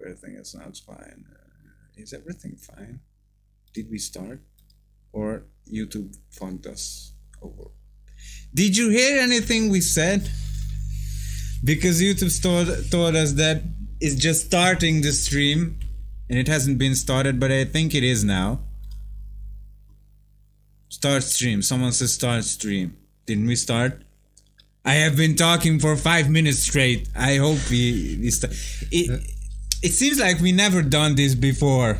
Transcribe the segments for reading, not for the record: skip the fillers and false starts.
everything is not fine. Is everything fine? Did we start? Or YouTube funked us over? Did you hear anything we said? Because YouTube told us that it's just starting the stream and it hasn't been started, but I think it is now. Start stream. Someone says start stream. Didn't we start? I have been talking for 5 minutes straight. I hope we start. It seems like we never done this before.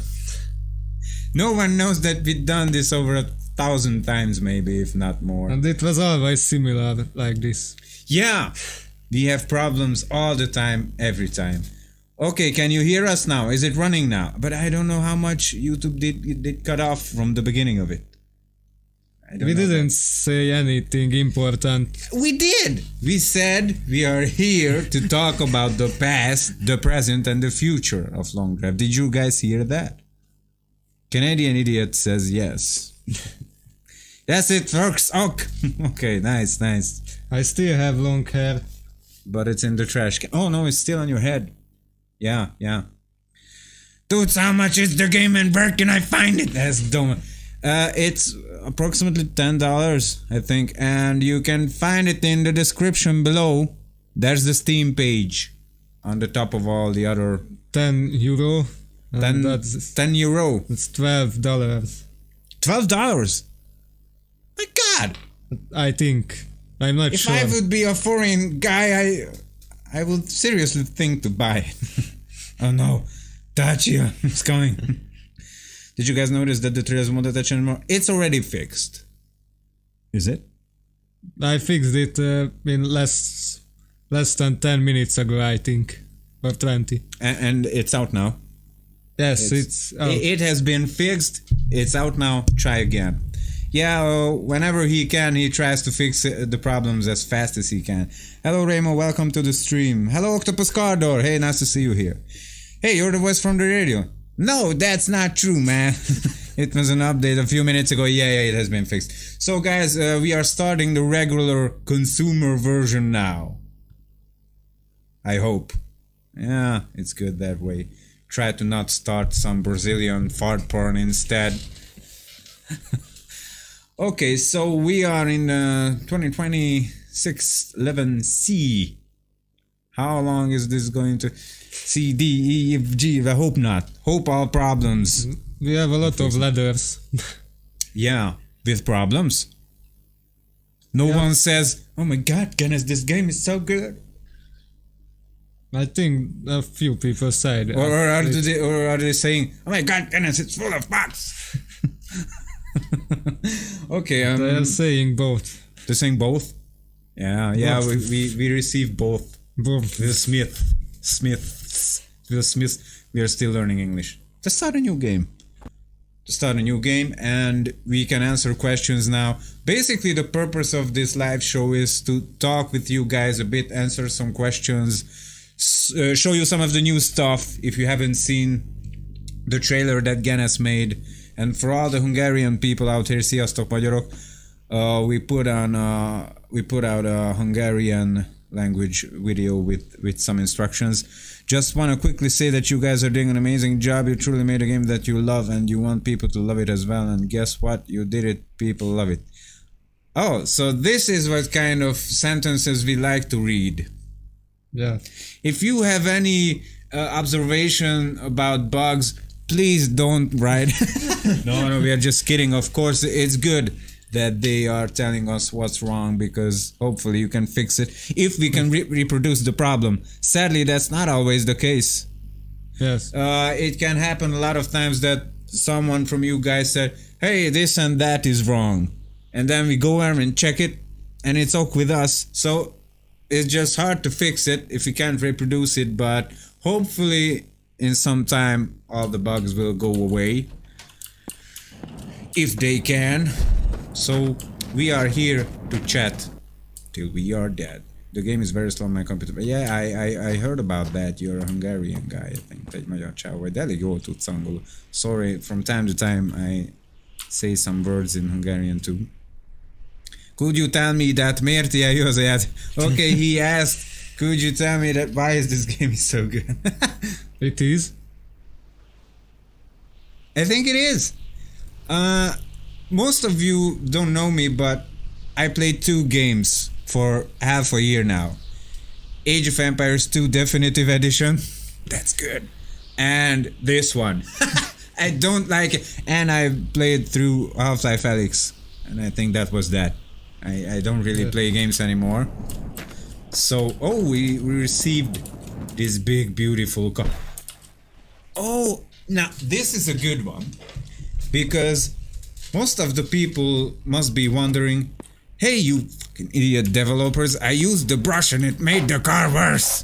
No one knows that we've done this over 1,000 times, maybe, if not more. And it was always similar like this. Yeah, we have problems all the time, every time. Okay, can you hear us now? Is it running now? But I don't know how much YouTube did cut off from the beginning of it. We didn't say anything important. We did! We said we are here to talk about the past, the present, and the future of long drive. Did you guys hear that? Canadian Idiot says yes. Yes, it works. Okay, nice. I still have long hair. But it's in the trash can. Oh no, it's still on your head. Yeah. Dudes, how much is the game and where can I find it? That's dumb. It's approximately $10, I think. And you can find it in the description below. There's the Steam page. On the top of all the other... €10. 10 euro. It's $12. $12? My God! I think. I'm not sure. If I would be a foreign guy, I would seriously think to buy it. Oh no, Dacia is coming. Did you guys notice that the trailers won't attach anymore? It's already fixed. Is it? I fixed it in less than 10 minutes ago, I think. Or 20. And it's out now? Yes, it's out. It has been fixed. It's out now. Try again. Yeah, whenever he can, he tries to fix the problems as fast as he can. Hello, Ramo. Welcome to the stream. Hello, Octopus Cardor. Hey, nice to see you here. Hey, you're the voice from the radio. No, that's not true, man. It was an update a few minutes ago. Yeah, it has been fixed. So, guys, we are starting the regular consumer version now. I hope. Yeah, it's good that way. Try to not start some Brazilian fart porn instead. Okay, so we are in 2026-11C. How long is this going to... C, D, E, F, G? I hope not. Hope all problems. We have a lot of letters. Yeah, with problems. No one says, oh my God, Guinness, this game is so good. I think a few people said. Or are they saying, oh my God, Guinness, it's full of bugs. Okay. They are saying both. They're saying both? Yeah, we receive both. Both. Will Smith. We are still learning English. Let's start a new game. And we can answer questions now. Basically, the purpose of this live show is to talk with you guys a bit, answer some questions, show you some of the new stuff if you haven't seen the trailer that Guinness made. And for all the Hungarian people out here, sziasztok magyarok, we put out a Hungarian language video with some instructions. Just want to quickly say that you guys are doing an amazing job. You truly made a game that you love and you want people to love it as well. And guess what? You did it. People love it. Oh, so this is what kind of sentences we like to read. Yeah. If you have any observation about bugs, please don't write. No, we are just kidding. Of course, it's good that they are telling us what's wrong because hopefully you can fix it if we can reproduce the problem. Sadly, that's not always the case. Yes. It can happen a lot of times that someone from you guys said, hey, this and that is wrong. And then we go there and check it and it's okay with us. So it's just hard to fix it if we can't reproduce it, but hopefully in some time all the bugs will go away if they can. So we are here to chat till we are dead. The game is very slow on my computer. Yeah, I heard about that. You're a Hungarian guy, I think. Te egy magyar csávó vagy, de elég jól tudsz angolul. Sorry, from time to time I say some words in Hungarian too. Could you tell me that miért ilyen jó az a játék? Okay, he asked, could you tell me that why is this game so good? It is. I think it is. Most of you don't know me, but I played 2 games for half a year now. Age of Empires 2 Definitive Edition. That's good. And this one. I don't like it. And I played through Half-Life Alyx. And I think that was that. I don't really play games anymore. So, we received this big, beautiful car. Oh, now this is a good one. Because most of the people must be wondering, hey, you fucking idiot developers, I used the brush and it made the car worse.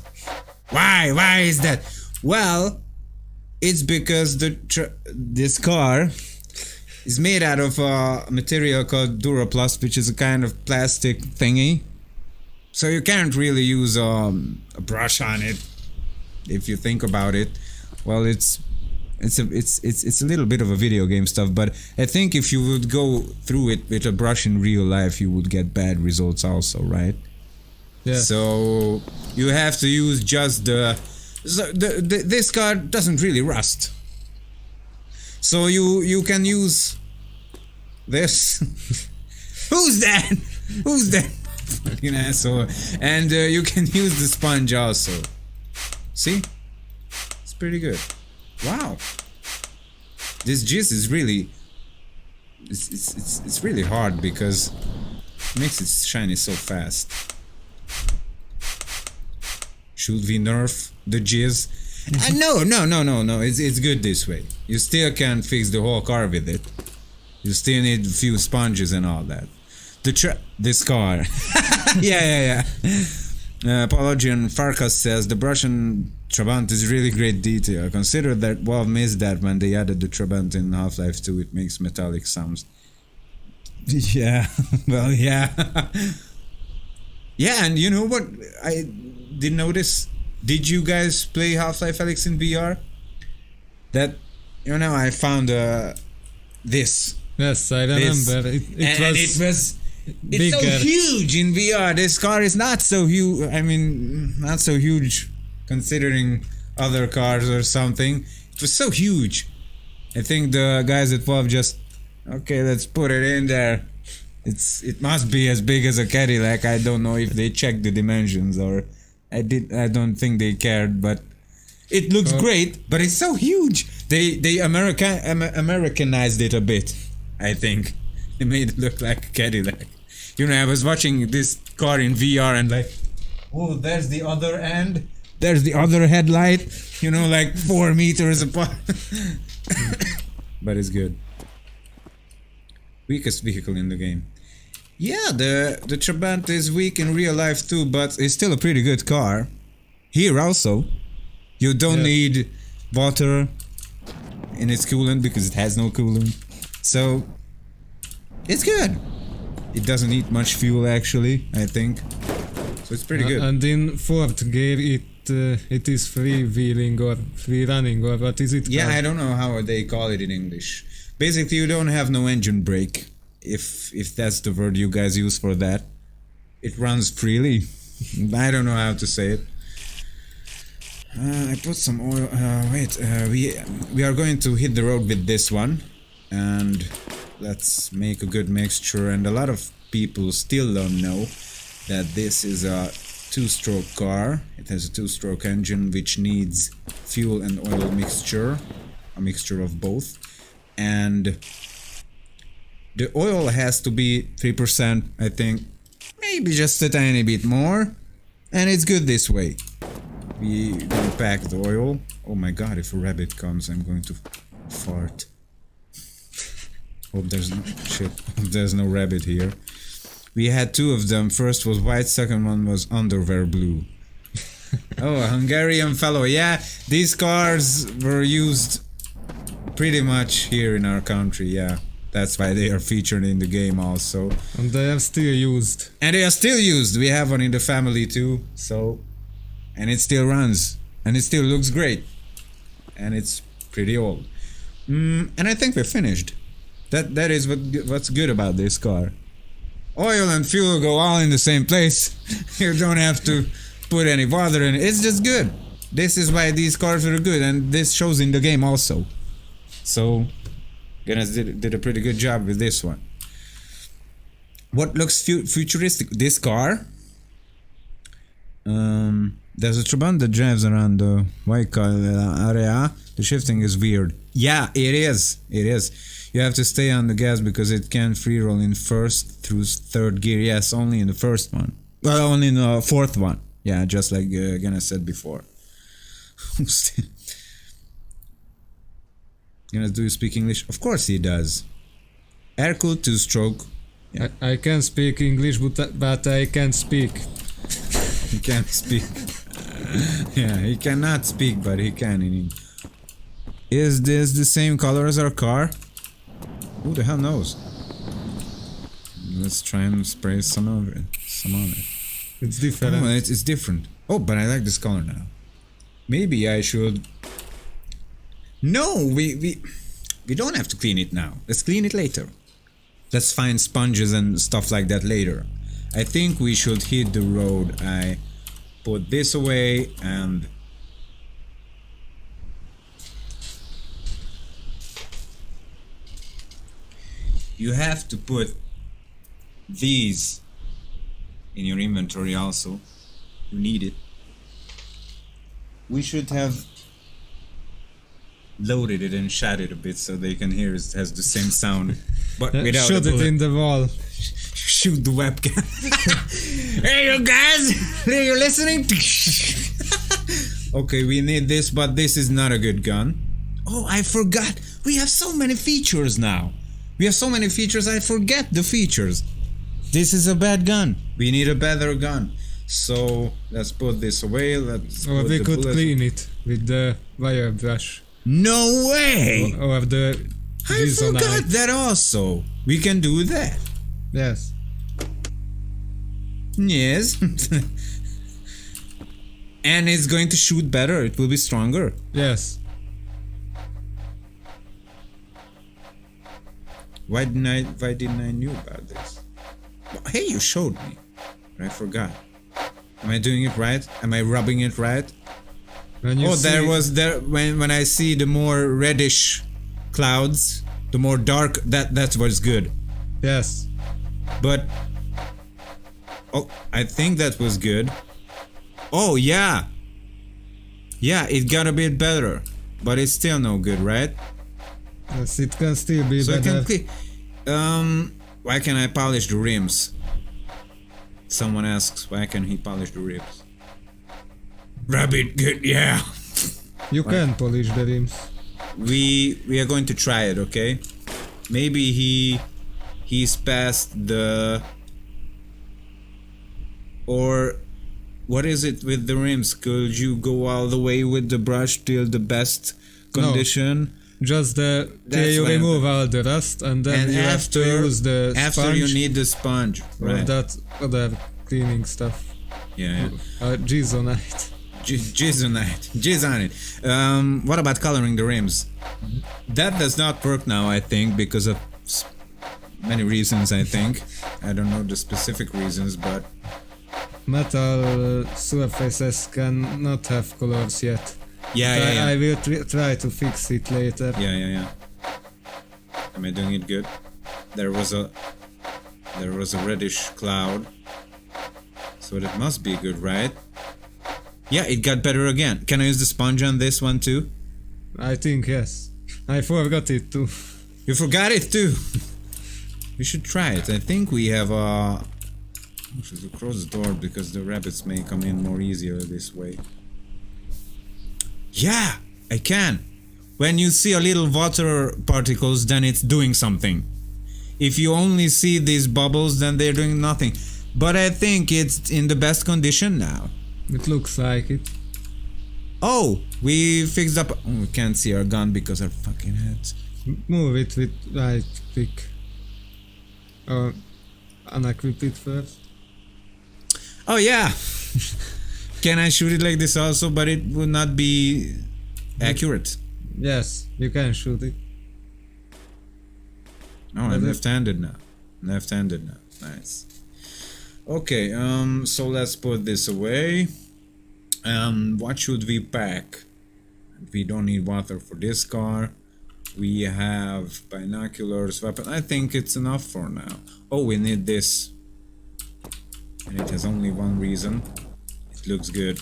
Why? Why is that? Well, it's because this car is made out of a material called Duraplast, which is a kind of plastic thingy. So you can't really use a brush on it. If you think about it, well, it's a little bit of a video game stuff, but I think if you would go through it with a brush in real life, you would get bad results also, right? Yeah. So you have to use just this car doesn't really rust. So you can use this. Who's that? Who's that? Fucking asshole. And you can use the sponge also. See? It's pretty good. Wow. This jizz is really it's really hard because it makes it shiny so fast. Should we nerf the jizz? No. It's good this way. You still can fix the whole car with it. You still need a few sponges and all that. This car. yeah. Apologian Farkas says the brush and Trabant is really great detail. Consider that Valve missed that when they added the Trabant in Half-Life 2. It makes metallic sounds. Yeah, well, yeah. Yeah, and you know what I did notice? Did you guys play Half-Life Alyx in VR? That, I found this. Yes, I remember. It's so huge in VR. This car is not so huge. I mean, not so huge considering other cars or something. It was so huge. I think the guys at Valve just, okay, let's put it in there. It must be as big as a Cadillac. I don't know if they checked the dimensions or I don't think they cared, but it looks great. But it's so huge. They Americanized it a bit. I think they made it look like a Cadillac. I was watching this car in VR and like, oh, there's the other end. There's the other headlight. Like 4 meters apart. But it's good. Weakest vehicle in the game. Yeah, the Trabant is weak in real life too, but it's still a pretty good car. Here also, you don't need water in its coolant because it has no coolant. So, it's good. It doesn't eat much fuel actually, I think. So it's pretty good. And in 4th gear it is freewheeling or free running or what is it called? Yeah, I don't know how they call it in English. Basically, you don't have no engine brake. If that's the word you guys use for that. It runs freely. I don't know how to say it. I put some oil. We are going to hit the road with this one. And let's make a good mixture. And a lot of people still don't know that this is a 2-stroke car. It has a 2-stroke engine which needs fuel and oil mixture, a mixture of both. And the oil has to be 3%, I think, maybe just a tiny bit more, and it's good this way. We don't pack the oil. Oh my god, if a rabbit comes, I'm going to fart. Hope there's no rabbit here. We had 2 of them. First was white, second one was underwear blue. Oh, a Hungarian fellow. Yeah, these cars were used pretty much here in our country, yeah. That's why they are featured in the game also. And they are still used. And they are still used. We have one in the family too, so... And it still runs. And it still looks great. And it's pretty old. And I think we're finished. That is what's good about this car. Oil and fuel go all in the same place. You don't have to put any water in it. It's just good. This is why these cars are good, and this shows in the game also. So, Guinness did a pretty good job with this one. What looks futuristic? This car? There's a Trabant that drives around the white car area. The shifting is weird. Yeah, it is. It is. You have to stay on the gas because it can free roll in first through third gear. Yes, only in the first one. Well, only in the fourth one. Yeah, just like Guinness said before. Guinness, do you speak English? Of course he does. Air-cooled two-stroke. Yeah. I can speak English, but I can't speak. He can't speak. Yeah, he cannot speak, but he can in English. Is this the same color as our car? Who the hell knows? Let's try and spray some of it. Some on it. It's different. Oh, it's different. Oh, but I like this color now. Maybe I should... No, we don't have to clean it now. Let's clean it later. Let's find sponges and stuff like that later. I think we should hit the road. I put this away and... You have to put these in your inventory also. You need it. We should have loaded it and shot it a bit so they can hear it has the same sound, but without shoot it in the wall. Shoot the webcam. Hey you guys, are you listening? Okay, we need this, but this is not a good gun. Oh, I forgot. We have so many features now. We have so many features, I forget the features. This is a bad gun. We need a better gun. So let's put this away. Let's Or put we the could bullet. clean it with the wire brush. No way! Or the I forgot Gizonite. that also. We can do that. Yes. Yes. And it's going to shoot better. It will be stronger. Yes. Why didn't I knew about this? Well, hey, you showed me. But I forgot. Am I doing it right? Am I rubbing it right? When you When I see the more reddish clouds, the more dark, that's what's good. Yes. But oh, I think that was good. Oh yeah. Yeah, it got a bit better, but it's still no good, right? Yes, it can still be So I better. can why can I polish the rims? Someone asks, why can he polish the rims? Rub it good, yeah. You can polish the rims. We are going to try it, okay? Maybe he's past the... Or what is it with the rims? Could you go all the way with the brush till the best condition? Just till That's you what I- remove all the rust, and then And you have to use the after sponge you need the sponge, or right? that other cleaning stuff. Yeah. Gizonite. Jizz on it. What about coloring the rims? That does not work now, I think, because of many reasons, I think. I don't know the specific reasons, but... Metal surfaces cannot have colors yet. Yeah. I will try to fix it later. Yeah. Am I doing it good? There was a reddish cloud. So that must be good, right? Yeah, it got better again. Can I use the sponge on this one too? I think yes. I forgot it too. You forgot it too. We should try it. I think we have we should close the door because the rabbits may come in more easier this way. Yeah, I can. When you see a little water particles, then it's doing something. If you only see these bubbles, then they're doing nothing. But I think it's in the best condition now. It looks like it. Oh, we fixed up. Oh, we can't see our gun because our fucking heads. Move it with right click. Or unequip it first. Oh yeah. Can I shoot it like this also? But it would not be accurate. Yes, you can shoot it. Oh, I'm left-handed now. Nice. Okay, so let's put this away. What should we pack? We don't need water for this car. We have binoculars, weapon. I think it's enough for now. Oh, we need this. And it has only one reason. It looks good.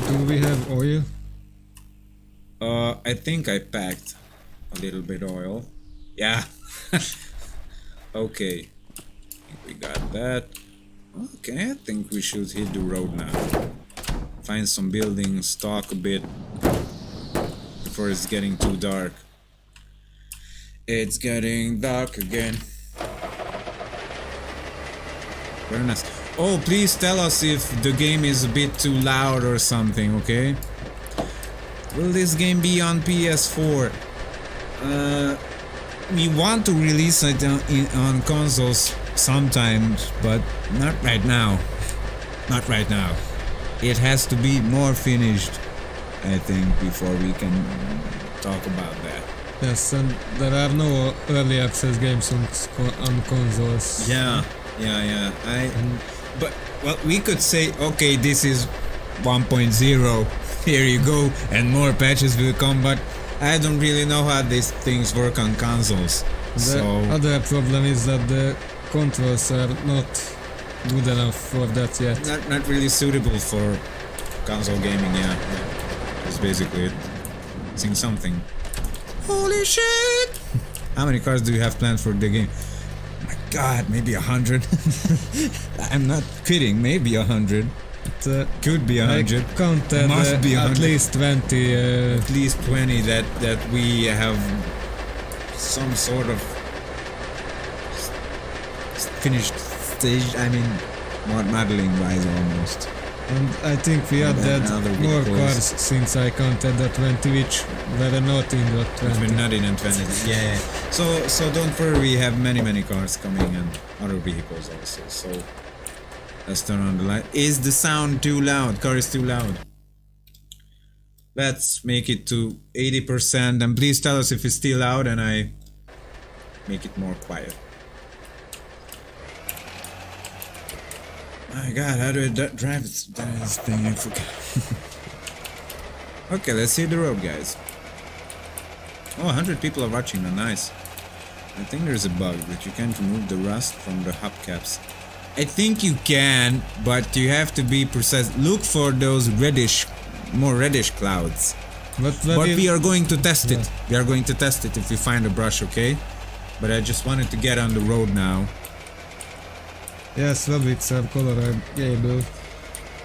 Do we have oil? I think I packed a little bit oil. Yeah. Okay. We got that. Okay, I think we should hit the road now. Find some buildings, talk a bit before it's getting too dark. It's getting dark again. Very nice. Oh, please tell us if the game is a bit too loud or something, okay? Will this game be on PS4? We want to release it on consoles sometimes, but not right now. Not right now. It has to be more finished, I think, before we can talk about that. Yes, and there are no early access games on consoles. Yeah. But well, we could say, okay, this is 1.0. Here you go, and more patches will come. But I don't really know how these things work on consoles. The other problem is that the controls are not good enough for that yet. Not really suitable for console gaming. Yeah. That's basically it. Sing something. Holy shit! How many cars do you have planned for the game? Oh my god, maybe 100. I'm not kidding, maybe 100. Could be 100. I counted Must be 100. at least 20. At least 20 that we have some sort of finished stage. I mean, modeling wise almost. And I think we added more cars since I counted the 20, which were not in the 20. Which were not in the 20. Yeah. So don't worry, we have many cars coming and other vehicles also. So let's turn on the light. Is the sound too loud? Car is too loud. Let's make it to 80%, and please tell us if it's still loud and I make it more quiet. My god, how do I drive this thing? I forgot. Okay, let's see the road, guys. Oh, 100 people are watching, nice. I think there's a bug that you can't remove the rust from the hubcaps. I think you can, but you have to be precise. Look for those reddish, more reddish clouds. But we are going to test it. We are going to test it if we find a brush, okay? But I just wanted to get on the road now. Yes, rabbits are colorable.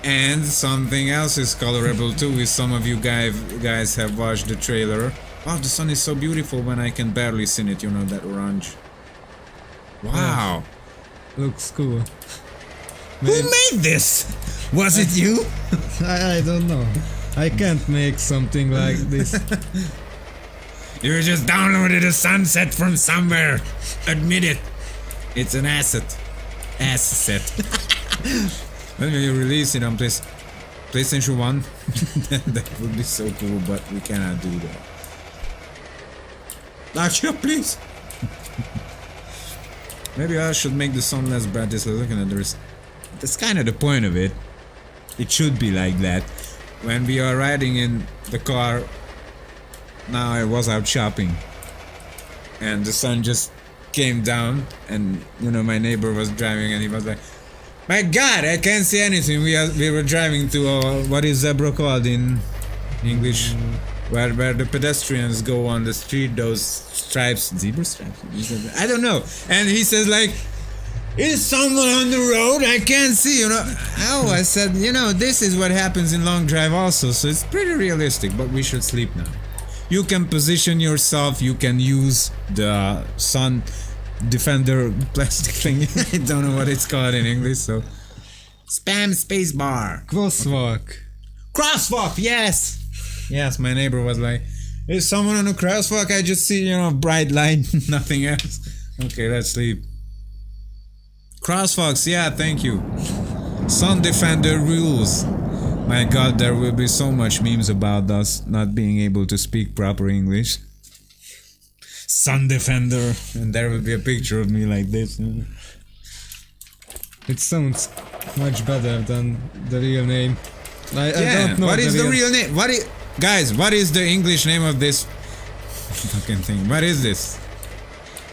And something else is colorable too, if some of you guys have watched the trailer. Wow, the sun is so beautiful when I can barely see it, you know, that orange. Wow. Yeah. Looks cool. Who made this? Was it you? I don't know. I can't make something like this. You just downloaded a sunset from somewhere. Admit it. It's an asset. Asset. When will you release it on PlayStation 1? That would be so cool, but we cannot do that. Latch up, please. Maybe I should make the sound less bad. Just looking at this. That's kind of the point of it. It should be like that. When we are riding in the car, now I was out shopping, and the sun just came down, and you know, my neighbor was driving, and he was like, "My God, I can't see anything." We were driving to what is zebra called in English, where the pedestrians go on the street. Those stripes, zebra stripes. I don't know. And he says like, "Is someone on the road? I can't see." You know. Oh, I said, you know, this is what happens in long drive also. So it's pretty realistic. But we should sleep now. You can position yourself. You can use the sun defender plastic thing. I don't know what it's called in English, so spam spacebar. Crosswalk. Crosswalk, yes. Yes, my neighbor was like, "Is someone on a crosswalk? I just see, you know, bright light, nothing else." Okay, let's sleep. Crosswalks, yeah, thank you. Sun defender rules. My God, there will be so much memes about us not being able to speak proper English. Sun defender, and there will be a picture of me like this. It sounds much better than the real name. I don't know. What is the real name? Guys, what is the English name of this fucking thing? What is this?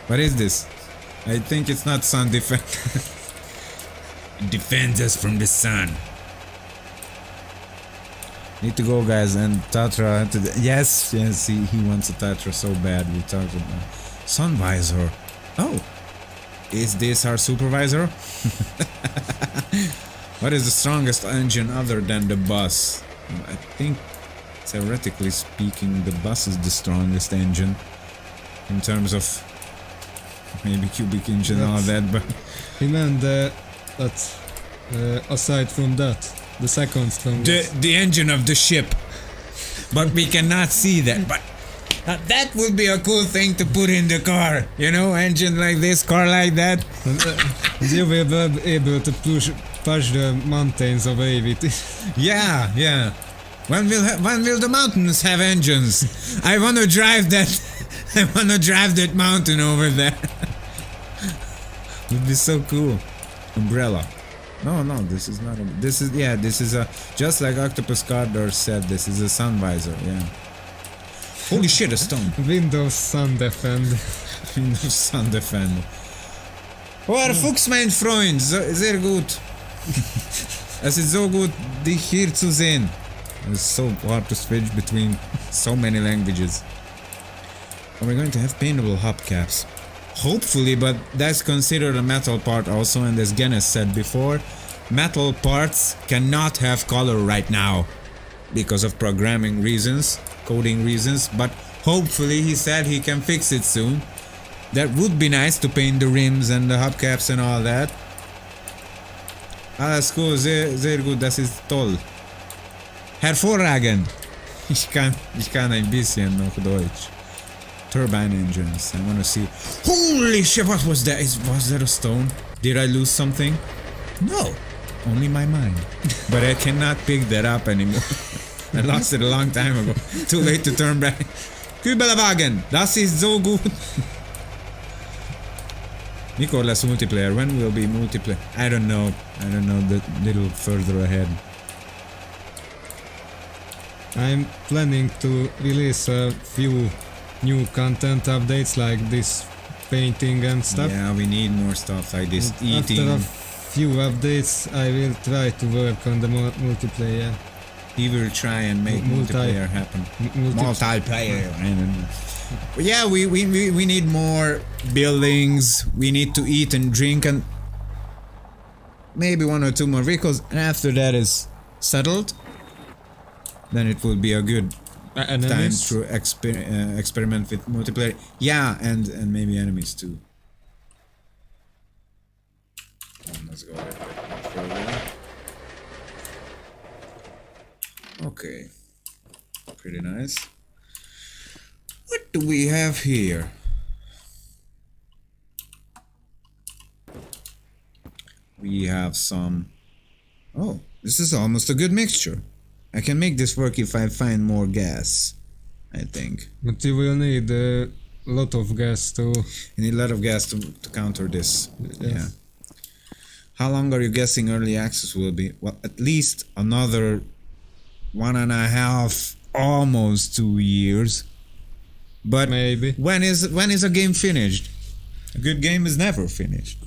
What is this? I think it's not sun defense. It defends us from the sun. Need to go, guys, and Tatra. Yes, he wants a Tatra so bad. We talked about sun visor. Oh, is this our supervisor? What is the strongest engine other than the bus? I think, theoretically speaking, the bus is the strongest engine in terms of maybe cubic inch and all that. But he meant that aside from that, the second strongest. The engine of the ship. But we cannot see that. But that would be a cool thing to put in the car. You know, engine like this, car like that. You will be able to push the mountains away with it. Yeah. When will the mountains have engines? I wanna drive that. I wanna drive that mountain over there. Would be so cool. Umbrella. No, this is not a. This is a. Just like Octopus Carter said, this is a sun visor. Yeah. Holy shit, a stone. Windows Sun Defend. Windows Sun Defend. Waar fuchs mein Freund? Sehr gut. Es ist so gut, dich hier zu sehen. It's so hard to switch between so many languages. Are we going to have paintable hubcaps? Hopefully, but that's considered a metal part also, and as Gennes said before, metal parts cannot have color right now because of programming reasons, coding reasons, but hopefully he said he can fix it soon. That would be nice to paint the rims and the hubcaps and all that. Alles gut, sehr gut, das ist toll. Hervorragend. Ich kann ein bisschen noch Deutsch. Turbine engines. I want to see. Holy shit! What was that? Was that a stone? Did I lose something? No, only my mind. But I cannot pick that up anymore. I lost it a long time ago. Too late to turn back. Kübelwagen. Das ist so gut. Mikor lesz multiplayer? When will be multiplayer? I don't know. The little further ahead. I'm planning to release a few new content updates like this painting and stuff. Yeah, we need more stuff like this. And eating. after a few updates, I will try to work on the multiplayer. He will try and make multiplayer happen. Multiplayer. Yeah, we need more buildings. We need to eat and drink, and maybe one or two more vehicles. And after that is settled, then it will be a good time to experiment with multiplayer. Yeah, and maybe enemies too. Let's go further. Okay, pretty nice. What do we have here? We have some. Oh, this is almost a good mixture. I can make this work if I find more gas, I think. But you will need a lot of gas to... You need a lot of gas to counter this. Yes. Yeah. How long are you guessing early access will be? Well, at least another 1.5, almost 2 years. But maybe. When is a game finished? A good game is never finished.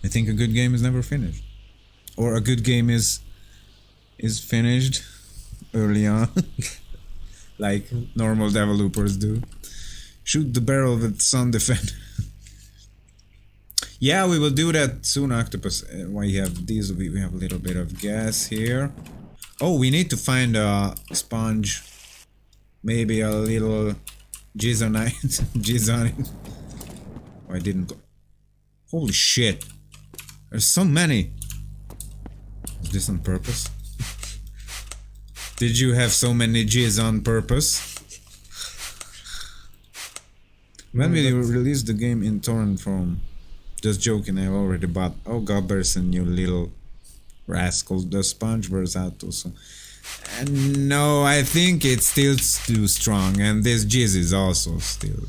I think a good game is never finished. Or a good game is finished early on. Like normal developers do. Shoot the barrel with sun defend. Yeah, we will do that soon, Octopus. We have these, we have a little bit of gas here. Oh, we need to find a sponge. Maybe a little Gizonite. Gizonite. Oh, I didn't go. Holy shit. There's so many. Is this on purpose? Did you have so many G's on purpose? When will you release the game in torrent form? Just joking, I've already bought. Oh, Gobberson, you little rascal. The sponge was out also. And no, I think it's still too strong, and this Jizz is also still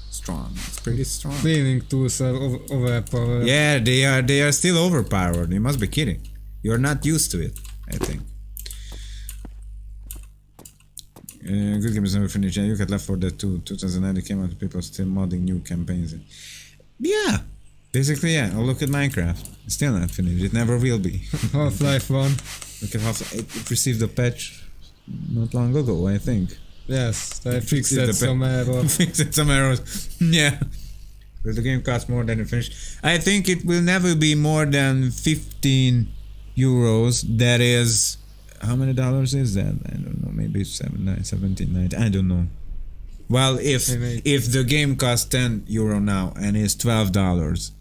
strong. It's pretty strong. Cleaning tools are overpowered. Yeah, they are still overpowered. You must be kidding. You're not used to it. I think. Good game is never finished. Yeah, you had Left 4 Dead 2, 2009 it came out, people still modding new campaigns. Yeah, basically, yeah. I'll look at Minecraft. It's still not finished. It never will be. Half-Life 1. Look at it received a patch not long ago, I think. Yes, they fixed the some errors. Fixed some errors. Yeah. Will the game cost more than it finished? I think it will never be more than 15 euros. That is, how many dollars is that? I don't know. Maybe it's 17, 19. I don't know. Well, if the game costs 10 euro now and is $12,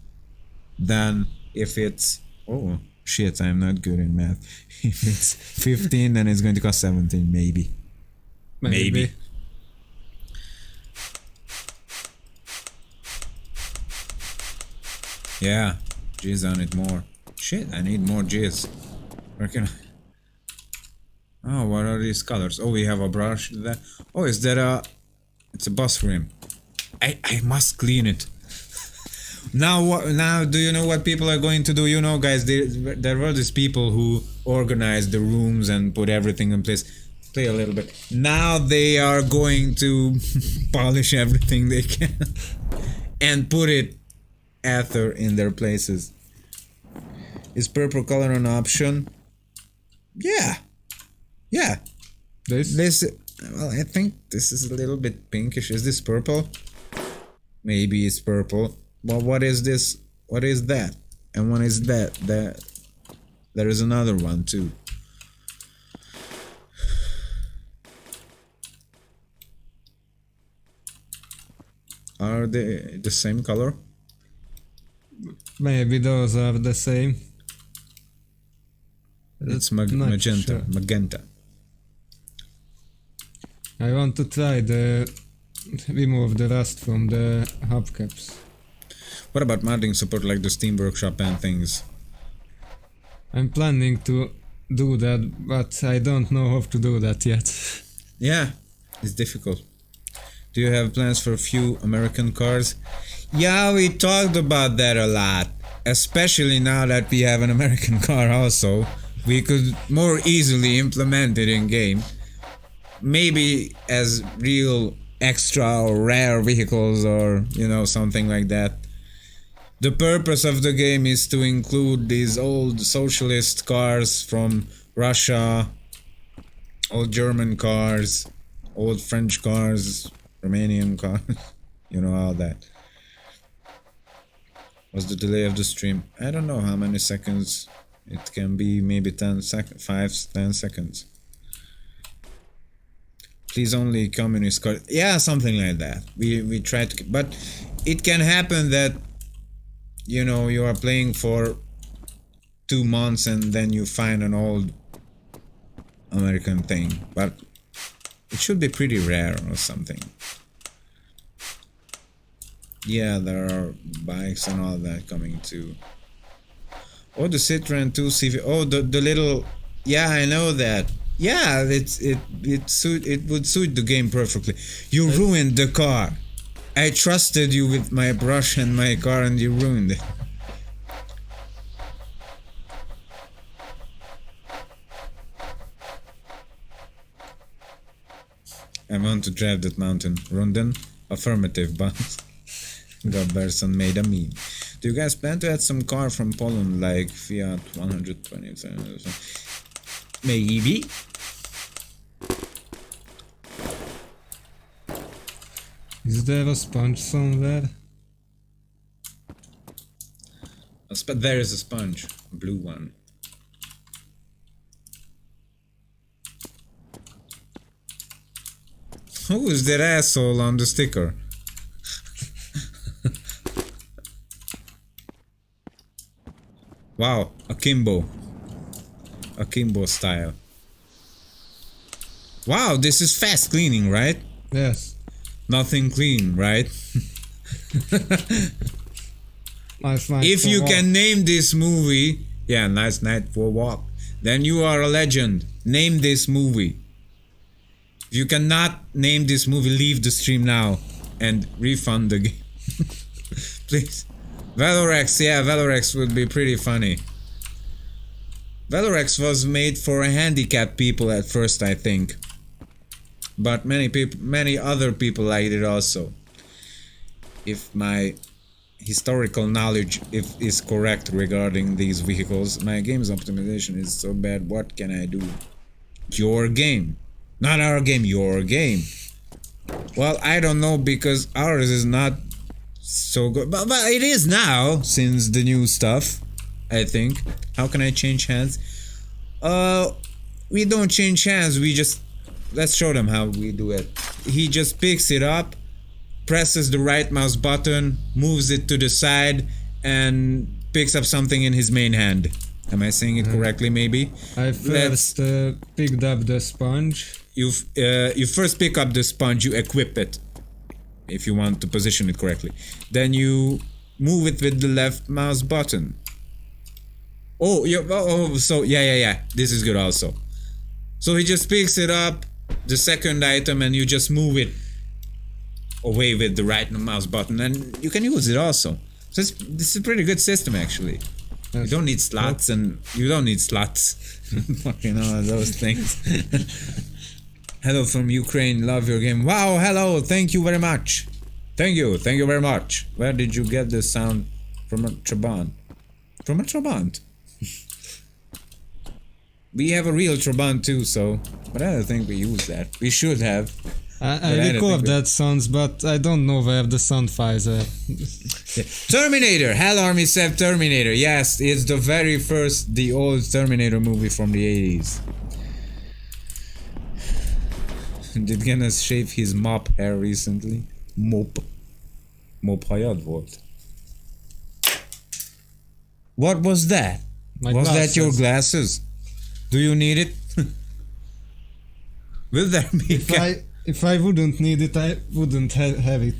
then if it's, oh shit, I'm not good in math. If it's 15, then it's going to cost 17, maybe. Maybe. Yeah, G's on it more. Shit, I need more G's. Where can I? Oh, what are these colors? Oh, we have a brush there. Oh, is that a? It's a bus rim. I must clean it. Now what? Now do you know what people are going to do? You know, guys, there were these people who organized the rooms and put everything in place. Play a little bit. Now they are going to polish everything they can and put it ether in their places. Is purple color an option? Yeah. Yeah. This well, I think this is a little bit pinkish. Is this purple? Maybe it's purple. Well, what is this? What is that? And what is that? There is another one too. Are they the same color? Maybe those are the same. It's magenta. Sure. Magenta. I want to try remove the rust from the hubcaps. What about modding support like the Steam Workshop and things? I'm planning to do that, but I don't know how to do that yet. Yeah, it's difficult. Do you have plans for a few American cars? Yeah, we talked about that a lot. Especially now that we have an American car also. We could more easily implement it in game. Maybe as real extra or rare vehicles or, you know, something like that. The purpose of the game is to include these old socialist cars from Russia, old German cars, old French cars, Romanian cars, you know, all that. What's the delay of the stream? I don't know how many seconds. It can be maybe 10 seconds, 5-10 seconds. Please only communist cars. Yeah, something like that. We try to, but it can happen that, you know, you are playing for 2 months and then you find an old American thing, but it should be pretty rare or something. Yeah, there are bikes and all that coming too. Oh, the Citroen 2 CV. Oh, the little. Yeah, I know that. Yeah, it would suit the game perfectly. You ruined the car. I trusted you with my brush and my car, and you ruined it. I want to drive that mountain. Rondon? Affirmative, but Gabberson made a meme. Do you guys plan to add some car from Poland like Fiat 127? Maybe. Is there a sponge somewhere? There is a sponge. A blue one. Who is that asshole on the sticker? Wow, akimbo style. Wow, this is fast cleaning, right? Yes. Nothing clean, right? Nice night If for you walk. can name this movie, yeah, nice night for a walk, then you are a legend. Name this movie. If you cannot name this movie, leave the stream now and refund the game. Please. Valorex, yeah, Valorex would be pretty funny. Velorex was made for handicapped people at first, I think. But many other people liked it also. If my historical knowledge is correct regarding these vehicles, my game's optimization is so bad, what can I do? Your game. Not our game, your game. Well, I don't know, because ours is not so good. But it is now, since the new stuff, I think. How can I change hands? We don't change hands, we just... Let's show them how we do it. He just picks it up, presses the right mouse button, moves it to the side, and picks up something in his main hand. Am I saying it correctly, maybe? I first picked up the sponge. You first pick up the sponge, you equip it, if you want to position it correctly. Then you move it with the left mouse button. Oh, yeah. This is good also. So he just picks it up, the second item, and you just move it away with the right mouse button, and you can use it also. So this is a pretty good system, actually. You don't need slots, and you don't need slots. Fucking all of those things. Hello from Ukraine, love your game. Wow, hello, thank you very much. Thank you very much. Where did you get this sound? From a Trabant. From a Trabant. We have a real Trabant too, so... But I don't think we use that. We should have. I record that sounds, but I don't know where the sound files are. Terminator! Hell Army Sev Terminator. Yes, it's the very first, the old Terminator movie from the 80s. Did Genes shave his mop hair recently? Mop hajad volt. What was that? Was that your glasses? Do you need it? Will there be... If I wouldn't need it, I wouldn't have it.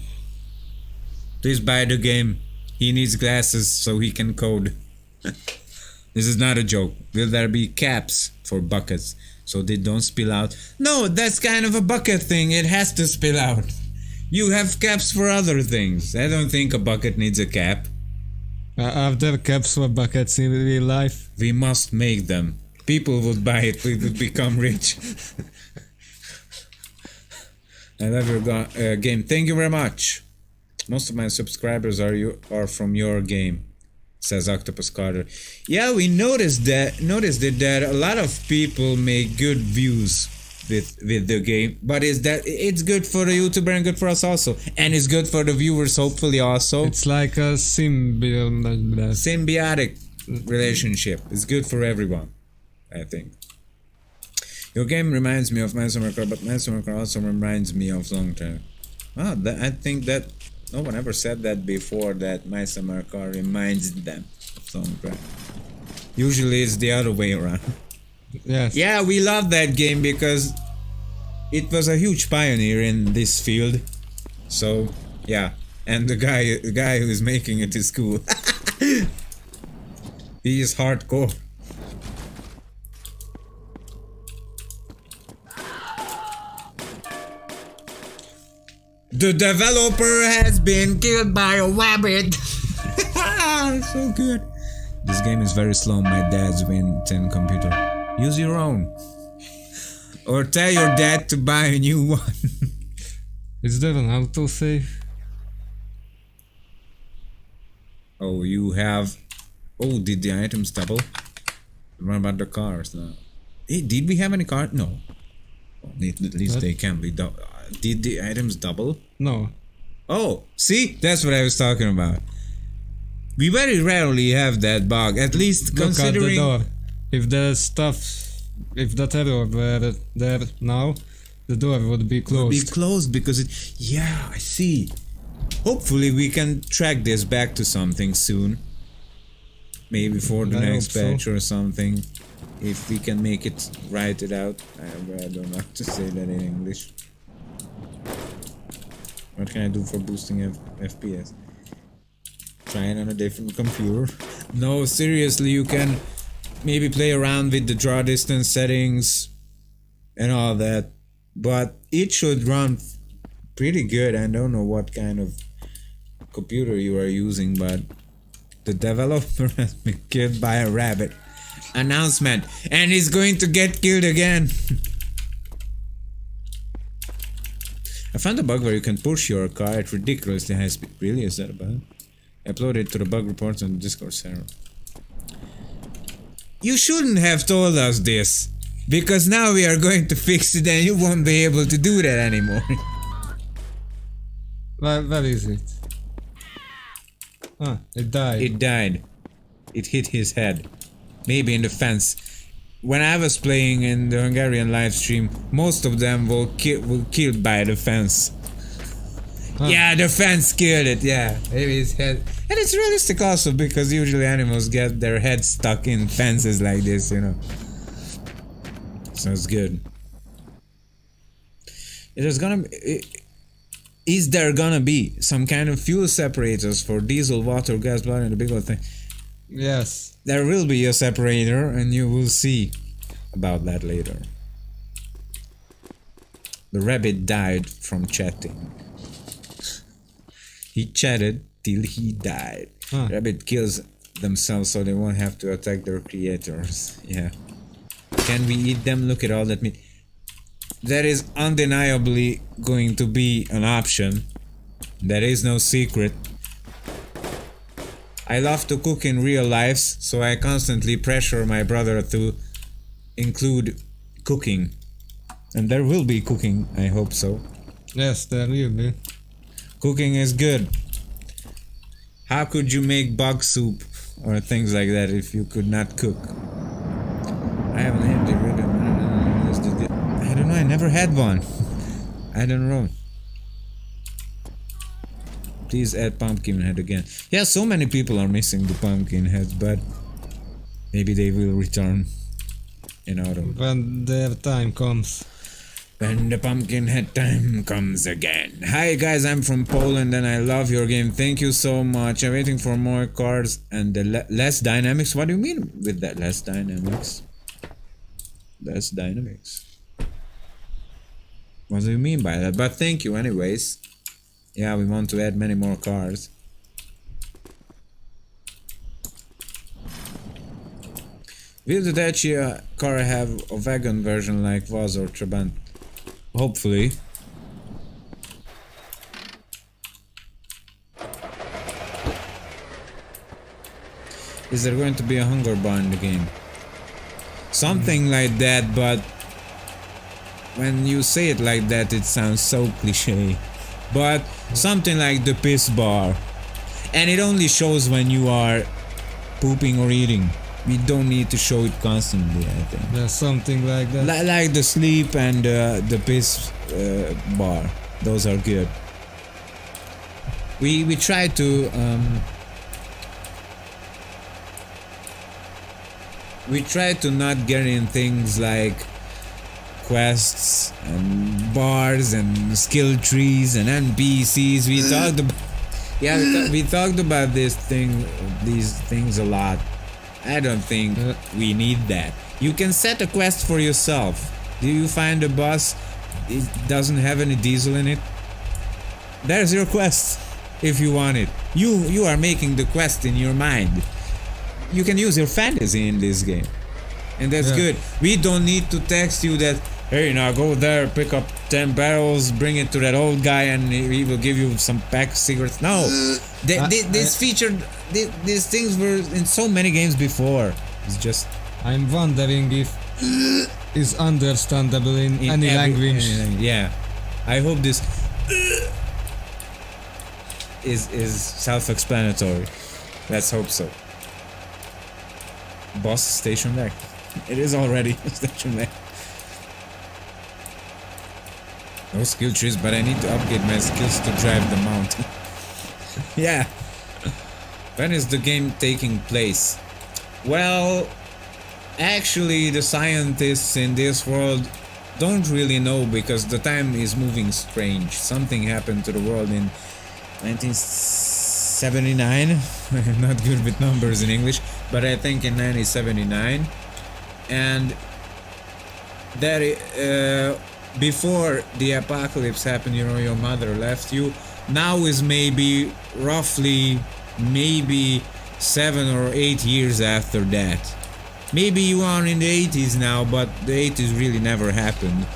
Please buy the game. He needs glasses so he can code. This is not a joke. Will there be caps for buckets so they don't spill out? No, that's kind of a bucket thing. It has to spill out. You have caps for other things. I don't think a bucket needs a cap. Are there caps for buckets in real life? We must make them. People would buy it. We would become rich. I love your game. Thank you very much. Most of my subscribers are from your game, says Octopus Carter. Yeah, we noticed that a lot of people make good views with the game, but it's good for the YouTuber and good for us also, and it's good for the viewers hopefully also. It's like a symbiotic relationship. It's good for everyone, I think. Your game reminds me of Mice Car, but Mice Car also reminds me of Longtail. Ah, I think that no one ever said that before, that Mice Car reminds them of Longtail. Usually it's the other way around. Yes. Yeah, we love that game because it was a huge pioneer in this field. So, yeah. And the guy who's making it is cool. He is hardcore. The developer has been killed by a rabbit. So good. This game is very slow. My dad's Win 10 computer. Use your own. Or tell your dad to buy a new one. Is there an autosave? Oh, you have... Oh, did the items double? What about the cars now? Hey, did we have any cars? No. Well, at least they can be double. Did the items double? No. Oh, see? That's what I was talking about. We very rarely have that bug, at least Look considering... at the door. If the stuff... If that error were there now, the door would be closed. Be closed because it... Yeah, I see. Hopefully we can track this back to something soon. Maybe for the next patch or something. If we can make it, write it out. I don't know how to say that in English. What can I do for boosting FPS? Try it on a different computer. No, seriously, you can maybe play around with the draw distance settings and all that. But it should run pretty good. I don't know what kind of computer you are using, but the developer has been killed by a rabbit. announcement, and he's going to get killed again. I found a bug where you can push your car at ridiculously high speed. Really? Is that a bug? I uploaded it to the bug reports on the Discord server. You shouldn't have told us this, because now we are going to fix it and you won't be able to do that anymore. Where is it? Ah, it died. It died. It hit his head. Maybe in the fence. When I was playing in the Hungarian live stream, most of them were killed by the fence. Huh. Yeah, the fence killed it, yeah. Maybe his head. And it's realistic also, because usually animals get their heads stuck in fences like this, you know. Sounds good. Is there gonna be some kind of fuel separators for diesel, water, gas, blood, and the big old thing? Yes. There will be a separator, and you will see about that later. The rabbit died from chatting. He chatted till he died. Huh. Rabbit kills themselves so they won't have to attack their creators. Yeah. Can we eat them? Look at all that meat. That is undeniably going to be an option. That is no secret. I love to cook in real life, so I constantly pressure my brother to include cooking. And there will be cooking, I hope so. Yes, there will be. Cooking is good. How could you make bug soup or things like that if you could not cook? I haven't had the rhythm. I don't know, I never had one. I don't know. Please add pumpkin head again. Yeah, so many people are missing the pumpkin heads, but maybe they will return in autumn. When their time comes. When the pumpkin head time comes again. Hi guys, I'm from Poland and I love your game. Thank you so much. I'm waiting for more cards and the less dynamics. What do you mean with that less dynamics? Less dynamics. What do you mean by that? But thank you anyways. Yeah, we want to add many more cars. Will the Dacia car have a wagon version like Vaz or Trabant? Hopefully. Is there going to be a hunger bar in the game? Something like that, but when you say it like that, it sounds so cliche. But something like the piss bar. And it only shows when you are pooping or eating. We don't need to show it constantly, I think. Yeah, something like that. Like the sleep and the piss bar. Those are good. We try to not get in things like quests and bars and skill trees and NPCs. We talked about we talked about these things a lot. I don't think we need that. You can set a quest for yourself. Do you find a bus? It doesn't have any diesel in it. There's your quest. If you want it, you are making the quest in your mind. You can use your fantasy in this game, and that's good. We don't need to text you that, hey, now go there, pick up 10 barrels, bring it to that old guy, and he will give you some pack of cigarettes. No, this feature, these things were in so many games before. It's just. I'm wondering if is understandable in any language. Yeah, I hope this is self-explanatory. Let's hope so. Boss station back. It is already station back. No skill trees, but I need to upgrade my skills to drive the mountain. Yeah. When is the game taking place? Well, actually the scientists in this world don't really know because the time is moving strange. Something happened to the world in 1979. I'm not good with numbers in English, but I think in 1979. And that before the apocalypse happened, you know, your mother left you. Now is maybe roughly 7 or 8 years after that. Maybe you are in the 80s now, but the 80s really never happened.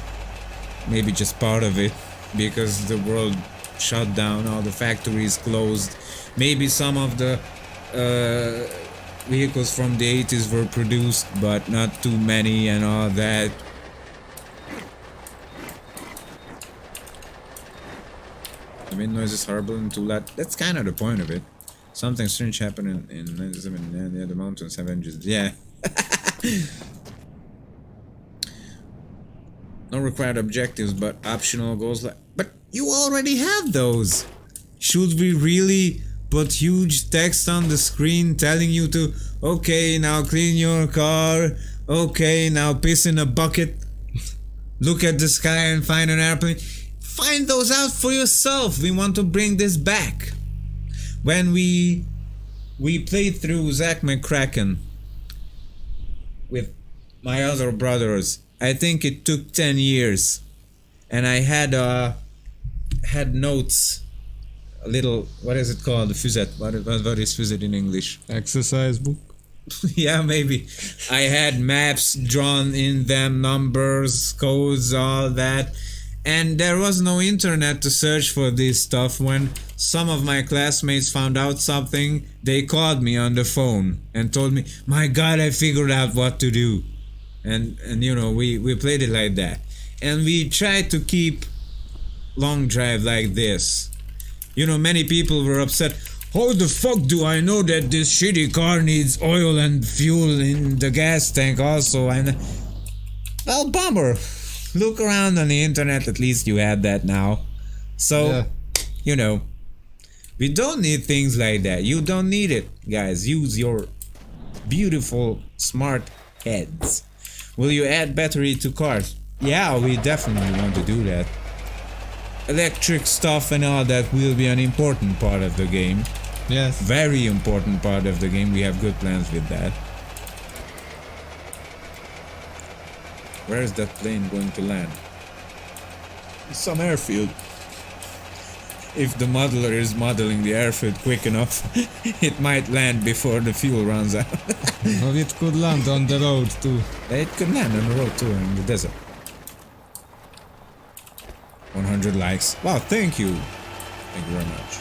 Maybe just part of it, because the world shut down, all the factories closed. Maybe some of the vehicles from the 80s were produced, but not too many and all that. The wind noise is horrible and too loud. That's kind of the point of it. Something strange happened in 97 near the mountains have engines. Yeah. No required objectives, but optional goals. But you already have those. Should we really put huge text on the screen telling you to, okay, now clean your car, okay, now piss in a bucket, look at the sky and find an airplane? Find those out for yourself. We want to bring this back. When we played through Zack McCracken with my other brothers, I think it took 10 years, and I had notes, a little, what is it called, fusette, what is fusette in English? Exercise book? Yeah, maybe. I had maps drawn in them, numbers, codes, all that, and there was no internet to search for this stuff. When some of my classmates found out something, they called me on the phone and told me, my God, I figured out what to do. And you know, we played it like that. And we tried to keep long drive like this. You know, many people were upset. How the fuck do I know that this shitty car needs oil and fuel in the gas tank also? And well, bummer. Look around on the internet, at least you have that now. So, yeah. You know, we don't need things like that. You don't need it, guys. Use your beautiful, smart heads. Will you add battery to cars? Yeah, we definitely want to do that. Electric stuff and all that will be an important part of the game. Yes. Very important part of the game. We have good plans with that. Where is that plane going to land? Some airfield. If the modeler is modeling the airfield quick enough, it might land before the fuel runs out. Or it could land on the road too. It could land on the road too, in the desert. 100 likes. Wow, thank you. Thank you very much.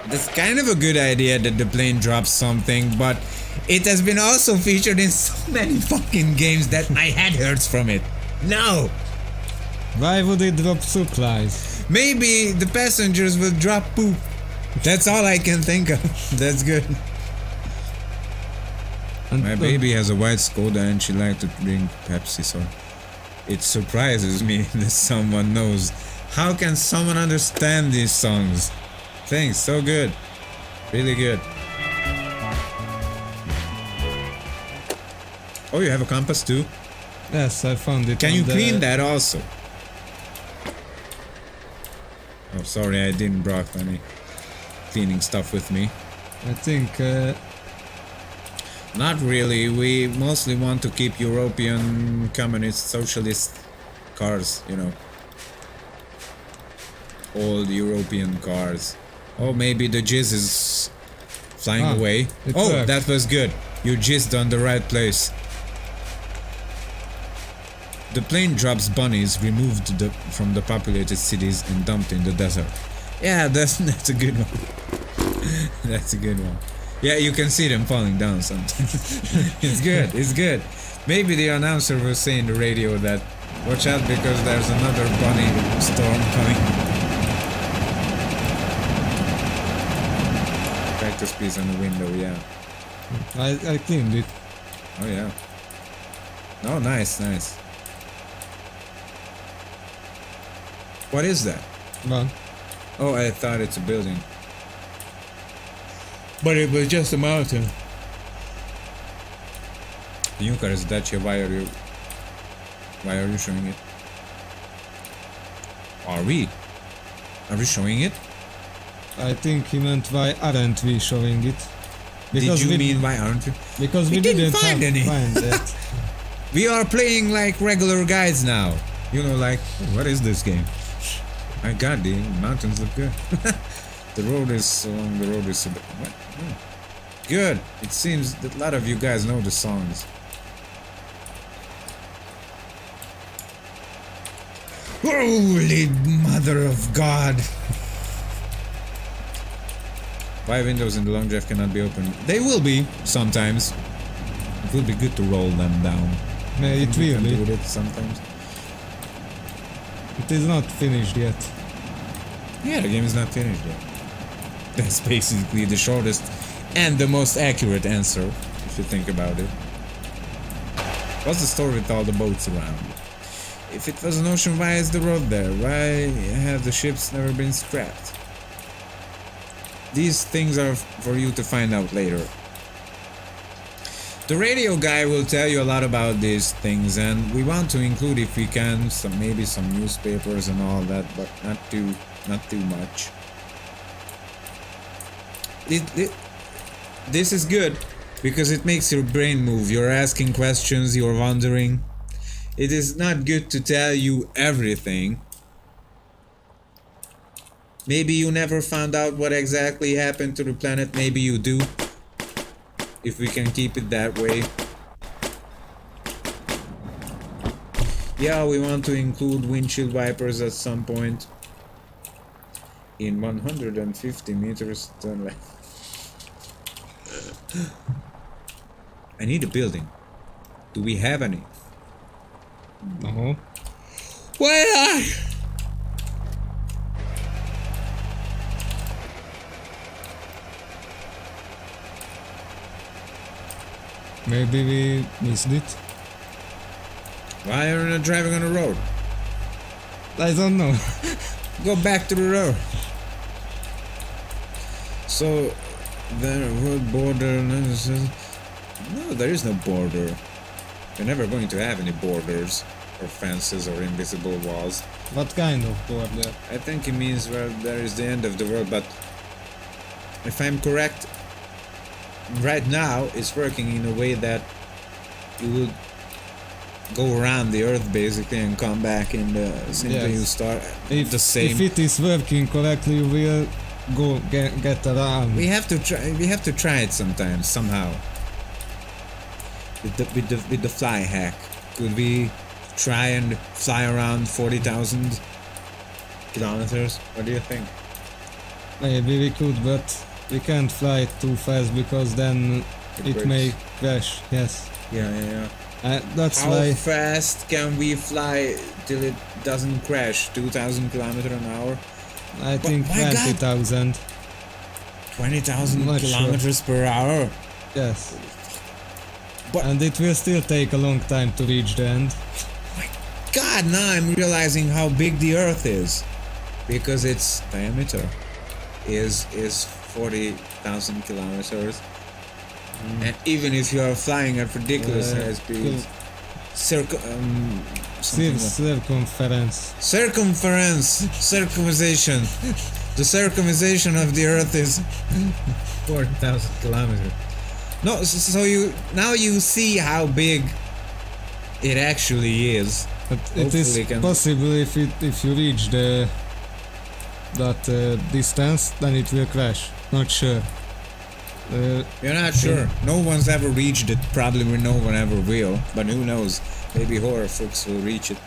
That's kind of a good idea that the plane drops something, but it has been also featured in so many fucking games that my head hurts from it. No! Why would it drop supplies? Maybe the passengers will drop poop. That's all I can think of. That's good. And my baby has a white Skoda and she likes to drink Pepsi, so it surprises me that someone knows. How can someone understand these songs? Thanks, so good. Really good. Oh, you have a compass too? Yes, I found it. Can you clean that also? Oh, sorry, I didn't brought any cleaning stuff with me. I think... Not really. We mostly want to keep European, communist, socialist cars, you know. Old European cars. Oh, maybe the jizz is flying away. Oh, worked. That was good. You jizzed on the right place. The plane drops bunnies removed from the populated cities and dumped in the desert. Yeah, that's a good one. That's a good one. Yeah, you can see them falling down sometimes. It's good, it's good. Maybe the announcer will say in the radio that watch out because there's another bunny storm coming. Practice piece on the window, yeah. I cleaned it. Oh yeah. Oh, nice, nice. What is that? What? Oh, I thought it's a building. But it was just a mountain. Junker is Dacia, why are you showing it? Are we showing it? I think he meant why aren't we showing it? Because did you mean why aren't we? Because we didn't find any. That. We are playing like regular guys now. You know, like, what is this game? My god, the mountains look good. The road is along the road is... What? Oh. Good. It seems that a lot of you guys know the songs. Holy Mother of God! Why windows in the long drive cannot be opened? They will be, sometimes. It will be good to roll them down. Yeah, it will be. Do it sometimes. It is not finished yet. Yeah, the game is not finished yet. That's basically the shortest and the most accurate answer, if you think about it. What's the story with all the boats around? If it was an ocean, why is the road there? Why have the ships never been scrapped? These things are for you to find out later. The radio guy will tell you a lot about these things, and we want to include, if we can, maybe some newspapers and all that, but not too much. This is good because it makes your brain move. You're asking questions, you're wondering. It is not good to tell you everything. Maybe you never found out what exactly happened to the planet. Maybe you do. If we can keep it that way. Yeah, we want to include windshield wipers at some point. In 150 meters turn left. I need a building. Do we have any? No. Why? Maybe we missed it. Why are you not driving on the road? I don't know. Go back to the road. So, there would border. No, there is no border. We're never going to have any borders, or fences, or invisible walls. What kind of border? I think it means, well, there is the end of the world, but if I'm correct, right now it's working in a way that you will go around the earth basically and come back in the simply you start the same. If it is working correctly, we'll go get around. We have to try it sometimes somehow. With the fly hack, could we try and fly around 40,000 kilometers? What do you think? Maybe we could, but we can't fly too fast because then it may crash. Yes. Yeah. That's How why. fast can we fly till it doesn't crash? 2,000 kilometers an hour? I think my God. 20,000. 20,000 Not kilometers per hour? Yes. But And it will still take a long time to reach the end. my God, now I'm realizing how big the Earth is, because its diameter is 40,000 kilometers. And even if you are flying at ridiculous high speeds, circumcision. The circumcision of the Earth is 40,000 kilometers. No, so you see how big it actually is. But it is possible if you reach that distance, then it will crash. Not sure. You're not sure. No one's ever reached it. Probably no one ever will. But who knows? Maybe horror folks will reach it.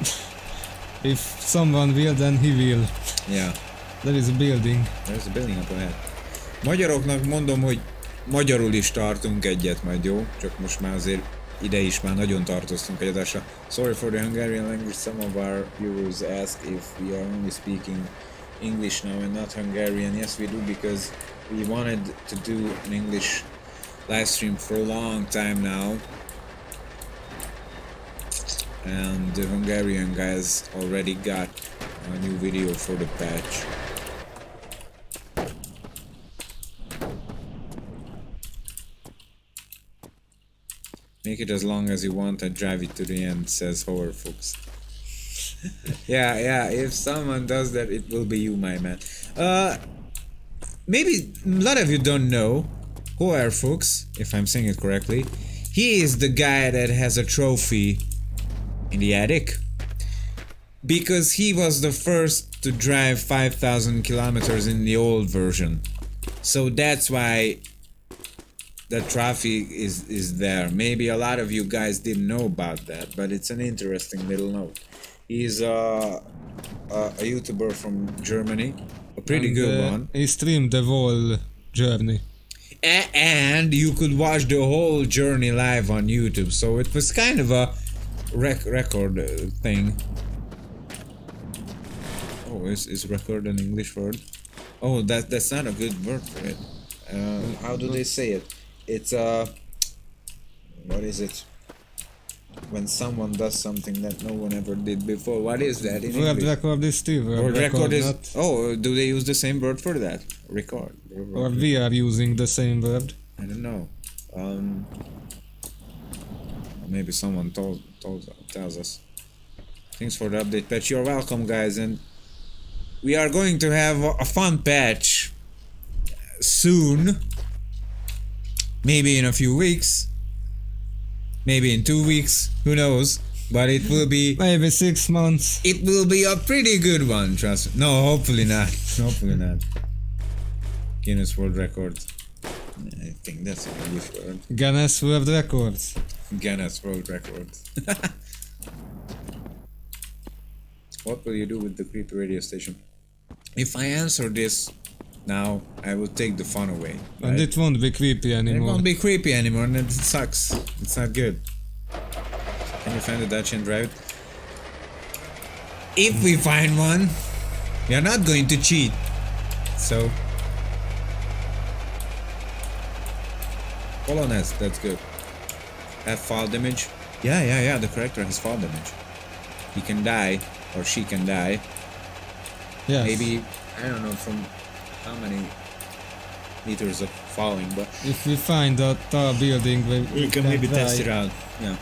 If someone will, then he will. Yeah. There is a building. There's a building up ahead. Magyaroknak mondom, hogy magyarul is tartunk egyet majd, jó? Csak most már azért ide is már nagyon tartoztunk egy adásra. Sorry for the Hungarian language. Some of our viewers ask if we are only speaking English now and not Hungarian. Yes, we do, because we wanted to do an English live stream for a long time now. And the Hungarian guys already got a new video for the patch. Make it as long as you want and drive it to the end, says Horror Fuchs. yeah, if someone does that, it will be you, my man. Maybe a lot of you don't know Horror Fuchs, if I'm saying it correctly. He is the guy that has a trophy in the attic. because he was the first to drive 5,000 kilometers in the old version. So that's why the traffic is there. Maybe a lot of you guys didn't know about that, but it's an interesting little note. He's a YouTuber from Germany, a pretty good one. He streamed the whole journey. And you could watch the whole journey live on YouTube, so it was kind of a record thing. Oh, is record an English word? Oh, that's not a good word for it. How do they say it? It's what is it? When someone does something that no one ever did before. What is that in World English? record is too. World record is. Not, Oh, do they use the same word for that? Record. or we are using the same word. I don't know. Maybe someone tells us. Thanks for the update, patch. You're welcome, guys, and we are going to have a fun patch soon. Maybe in a few weeks. Maybe in 2 weeks. Who knows? But it will be. Maybe 6 months. It will be a pretty good one. Trust me. No, hopefully not. Hopefully not. Guinness World Record. I think that's an English word. Guinness World Records. Guinness World Record. What will you do with the creepy radio station? If I answer this now, I will take the fun away. Right? And it won't be creepy It anymore. won't be creepy anymore, and it sucks. It's not good. Can you find the Dutch and drive it? If we find one, we are not going to cheat. So, Polonez, that's good. Have fall damage? Yeah, the character has fall damage. He can die, or she can die. Yes. Maybe, I don't know from how many meters of falling, but If we find a tall building, we can maybe test it out. Yeah.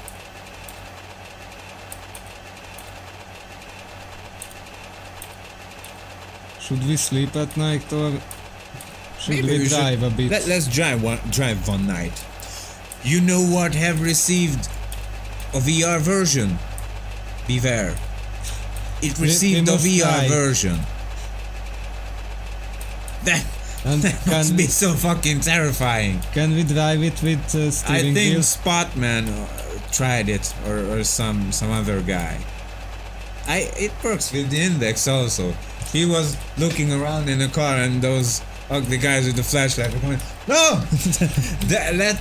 Should we sleep at night or should Maybe we drive a bit? Let's drive one night. You know what? Have received a VR version. Beware. It received a must VR try. version. That And must be so fucking terrifying. Can we drive it with I steering think wheel? Spotman tried it, or some other guy. It works with the index also. He was looking around in the car, and those ugly guys with the flashlight were going, no! that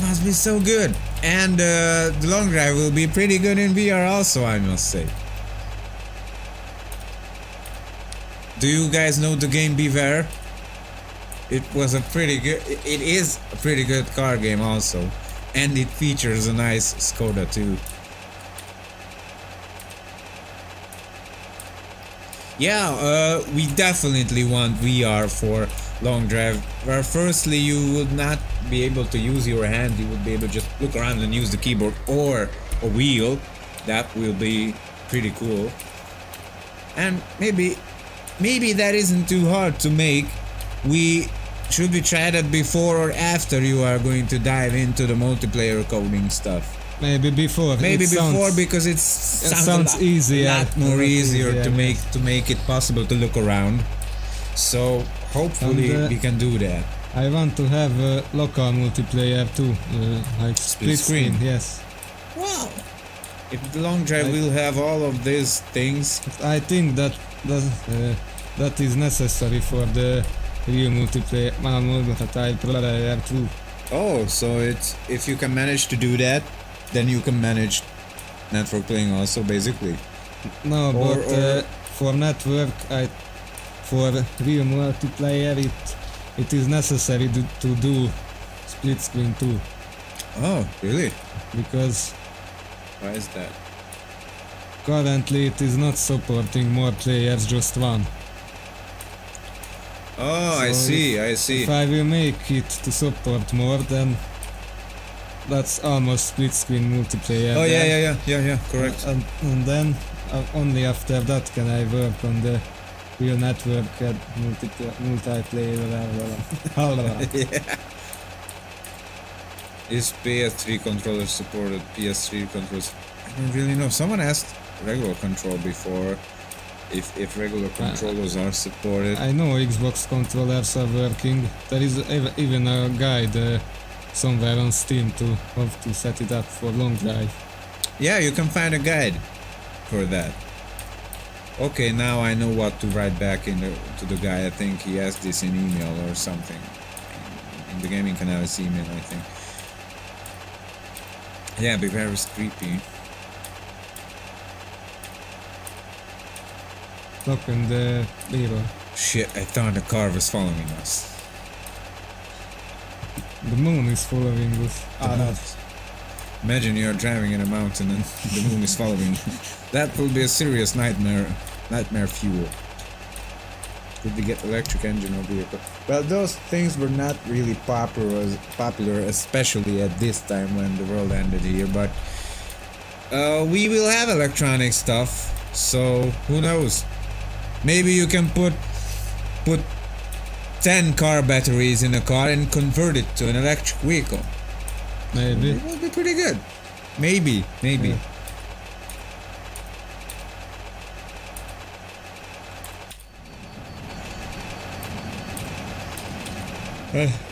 must be so good. And the long drive will be pretty good in VR also, I must say. Do you guys know the game Beware? It was a pretty good. It is a pretty good car game also, and it features a nice Skoda too. Yeah, we definitely want VR for long drive. Where firstly you would not be able to use your hand, you would be able to just look around and use the keyboard or a wheel. That will be pretty cool. And maybe that isn't too hard to make. Should we try that before or after you are going to dive into the multiplayer coding stuff? Maybe before. Maybe It before, sounds- because it sounds easier. a lot more easier to yes. make it possible to look around. So hopefully And, we can do that. I want to have local multiplayer too, like split screen. screen. Yes, Wow! If the long drive will have all of these things, I think that is necessary for the real multiplayer too. oh, so it's if you can manage to do that, then you can manage network playing also, basically. No, Or- but for network, for real multiplayer, it is necessary to do split screen too, Oh, really? because Why is that? currently it is not supporting more players, just one. Oh, I So see, I see. If I will make it to support more, then that's almost split screen multiplayer. Oh, then. yeah, correct. And then only after that can I work on the real network and multiplayer. Yeah. Is PS3 controller supported? PS3 controllers? I don't really know. Someone asked. regular control before. If regular controllers are supported. I know Xbox controllers are working. There is even a guide somewhere on Steam to how to set it up for long drive. Yeah, you can find a guide for that. Okay, now I know what to write back to the guy. I think he asked this in email or something. In the gaming canal's email, I think. Yeah, be very creepy. Open the mirror. Shit, I thought the car was following us. The moon is following us. Imagine you're driving in a mountain and the moon is following you. That will be a serious nightmare fuel. Could we get electric engine or vehicle? Well, those things were not really popular, especially at this time when the world ended here, but we will have electronic stuff, so who knows? Maybe you can put 10 car batteries in a car and convert it to an electric vehicle. Maybe. It would be pretty good. Maybe. Yeah.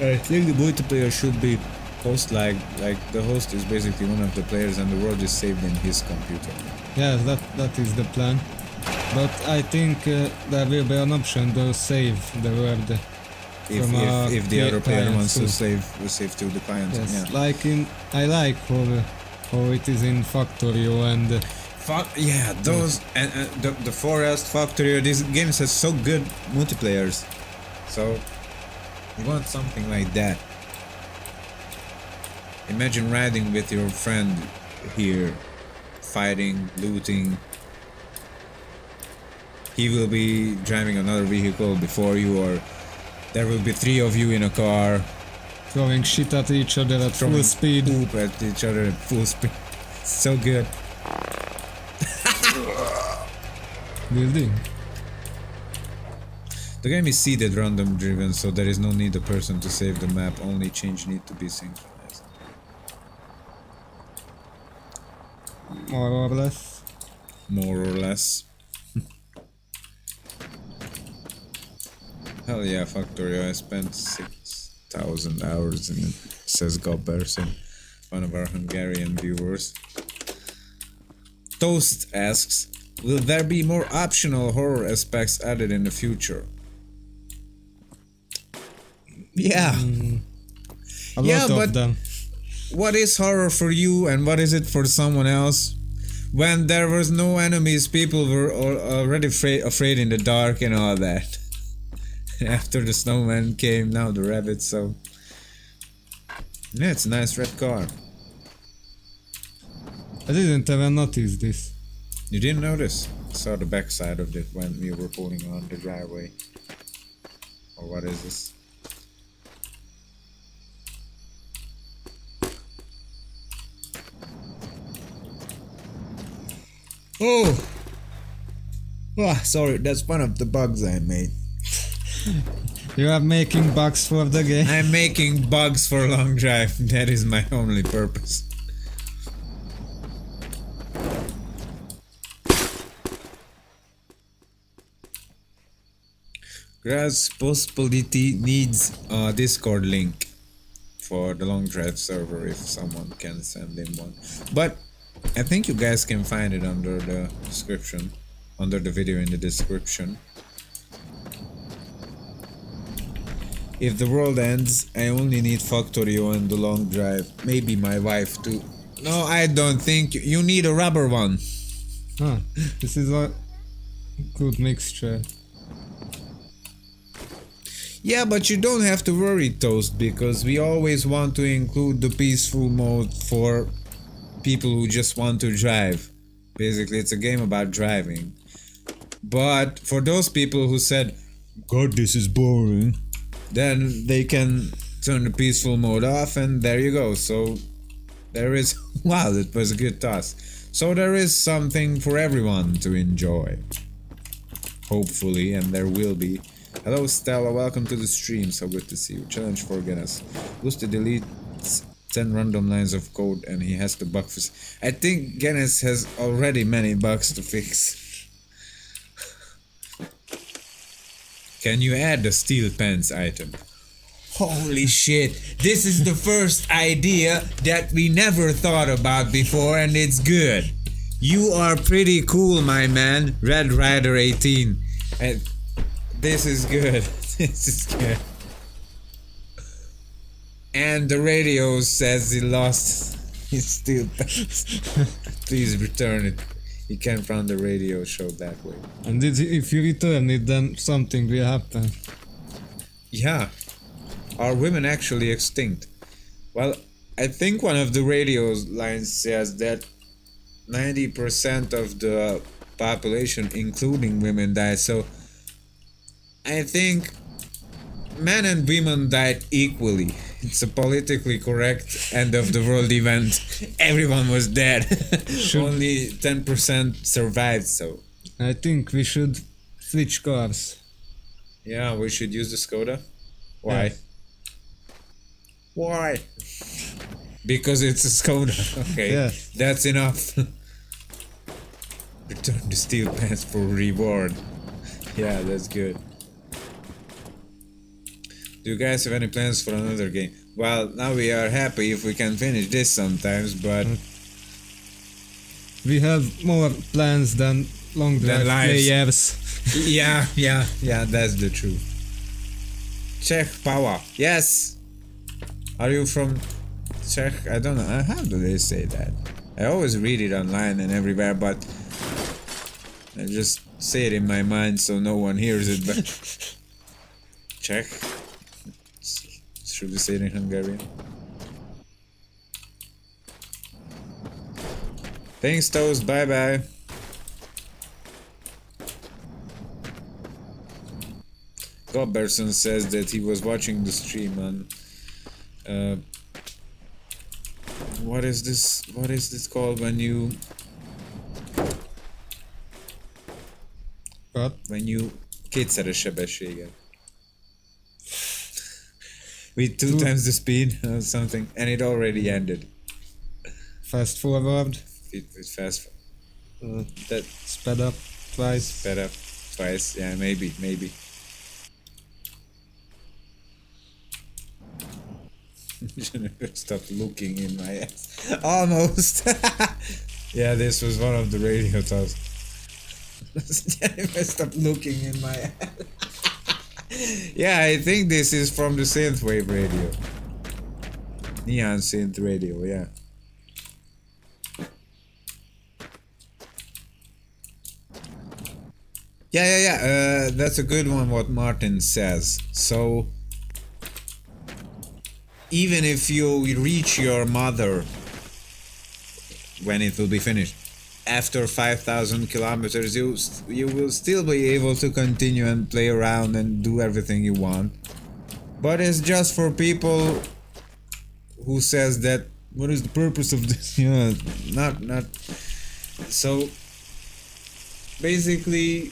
I think the multiplayer should be host like the host is basically one of the players and the world is saved in his computer. Yeah, that is the plan. But I think there will be an option to save the world. If the other player wants to save to the client. Yes, Yeah. like I like how it is in Factorio and Those and the Forest Factory. These games have so good multiplayers. So you want something like that. Imagine riding with your friend here, fighting, looting. He will be driving another vehicle before you, or there will be 3 of you in a car. throwing shit at each other at full speed. Poop at each other at full speed. So good. Building. The game is seeded random driven, so there is no need a person to save the map, only change need to be synchronized. More or less. More or less. Hell yeah, Factorio, I spent 6,000 hours in it, says Gobberson, one of our Hungarian viewers. Toast asks, will there be more optional horror aspects added in the future? Yeah. A lot of them. What is horror for you and what is it for someone else? When there was no enemies, people were already afraid in the dark and all that. After the snowman came, now the rabbit, so... Yeah, it's a nice red car. I didn't even notice this. You didn't notice? I saw the backside of it when we were pulling on the driveway. Or what is this? Oh! Oh, sorry, that's one of the bugs I made. You are making bugs for the game. I'm making bugs for long drive. That is my only purpose. Grass Possibility needs a Discord link for the long drive server if someone can send in one. But I think you guys can find it under the description, under the video in the description. If the world ends, I only need Factorio and the long drive. Maybe my wife too. No, I don't think you need a rubber one. Ah, this is a good mixture. Yeah, but you don't have to worry, Toast, because we always want to include the peaceful mode for people who just want to drive. Basically, it's a game about driving. But for those people who said, God, this is boring, then they can turn the peaceful mode off and there you go. So there is, wow, that was a good task. So there is something for everyone to enjoy. Hopefully, and there will be. Hello Stella, welcome to the stream, so good to see you. Challenge for Guinness. Boosted delete 10 random lines of code and he has to bug fix. I think Guinness has already many bugs to fix. Can you add the steel pants item? Holy shit, this is the first idea that we never thought about before and it's good. You are pretty cool, my man. Red Rider 18. And this is good. This is good. And the radio says he lost his steel pants. Please return it. You can't run the radio show that way. And if you return it, then something will happen. Yeah. Are women actually extinct? Well, I think one of the radio lines says that 90% of the population, including women, died. So I think men and women died equally. It's a politically correct end of the world event. Everyone was dead. Only 10% survived, so. I think we should switch cars. Yeah, we should use the Skoda. Why? Yeah. Why? Because it's a Skoda. Okay, Yeah. that's enough. Return the steel pants for reward. Yeah, that's good. Do you guys have any plans for another game? Well, now we are happy if we can finish this sometimes, but We have more plans than long drive lives. players. yeah, that's the truth. Czech power. Yes. Are you from Czech? I don't know. How do they say that? I always read it online and everywhere, but I just say it in my mind so no one hears it. But Czech. Should we say it in Hungarian? Thanks, Toast. Bye bye. Gobberson says that he was watching the stream on. What is this? What is this called when you? What? When you kétszeres sebességet. With two times the speed or something, and it already ended. Fast forward. It fast. That Sped up twice. sped up twice. Yeah, maybe. Stop looking in my ass. Almost. Yeah, this was one of the radio talks. Stop looking in my ass. Yeah, I think this is from the synthwave radio. Neon synth radio, yeah. Yeah. That's a good one what Martin says. So even if you reach your mother when it will be finished after 5,000 kilometers, you will still be able to continue and play around and do everything you want. But it's just for people who says that what is the purpose of this? Yeah, not. So basically,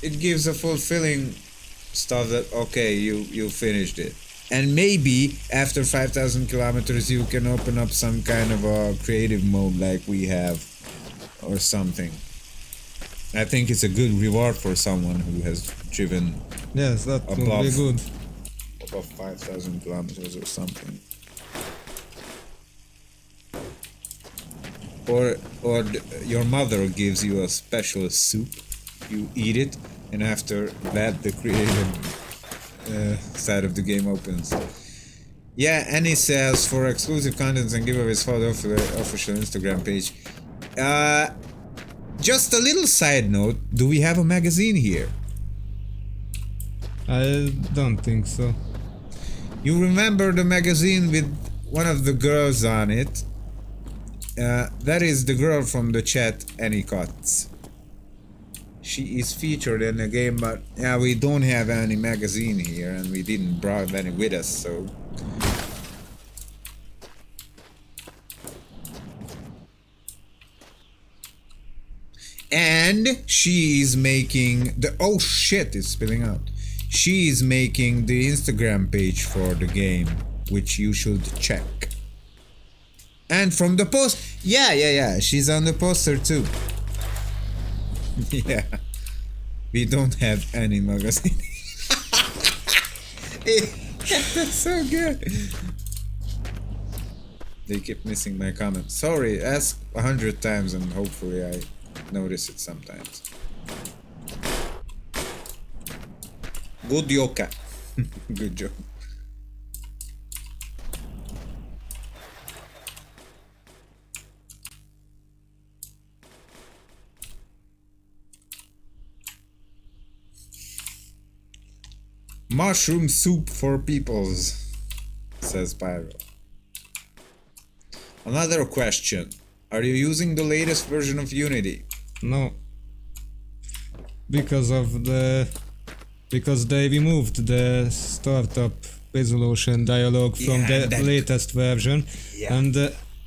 it gives a fulfilling stuff that okay, you finished it. And maybe after 5,000 kilometers you can open up some kind of a creative mode like we have or something. I think it's a good reward for someone who has driven Yes, that would above, be good. above 5,000 kilometers or something. Or your mother gives you a special soup, you eat it, and after that the creative side of the game opens. Yeah, Annie says for exclusive contents and giveaways follow the official Instagram page. Just a little side note, do we have a magazine here? I don't think so. You remember the magazine with one of the girls on it? That is the girl from the chat, Annie Cuts. She is featured in the game, but yeah, we don't have any magazine here and we didn't brought any with us, so... And she is making the... Oh shit, it's spilling out. She is making the Instagram page for the game, which you should check. And from the post, yeah, she's on the poster too. Yeah, we don't have any magazine. That's so good. They keep missing my comment. Sorry, ask 100 times and hopefully I notice it sometimes. Good yoka. Good job. Mushroom soup for peoples, says Pyro. Another question. Are you using the latest version of Unity? No. Because they removed the startup resolution dialog from the latest version, and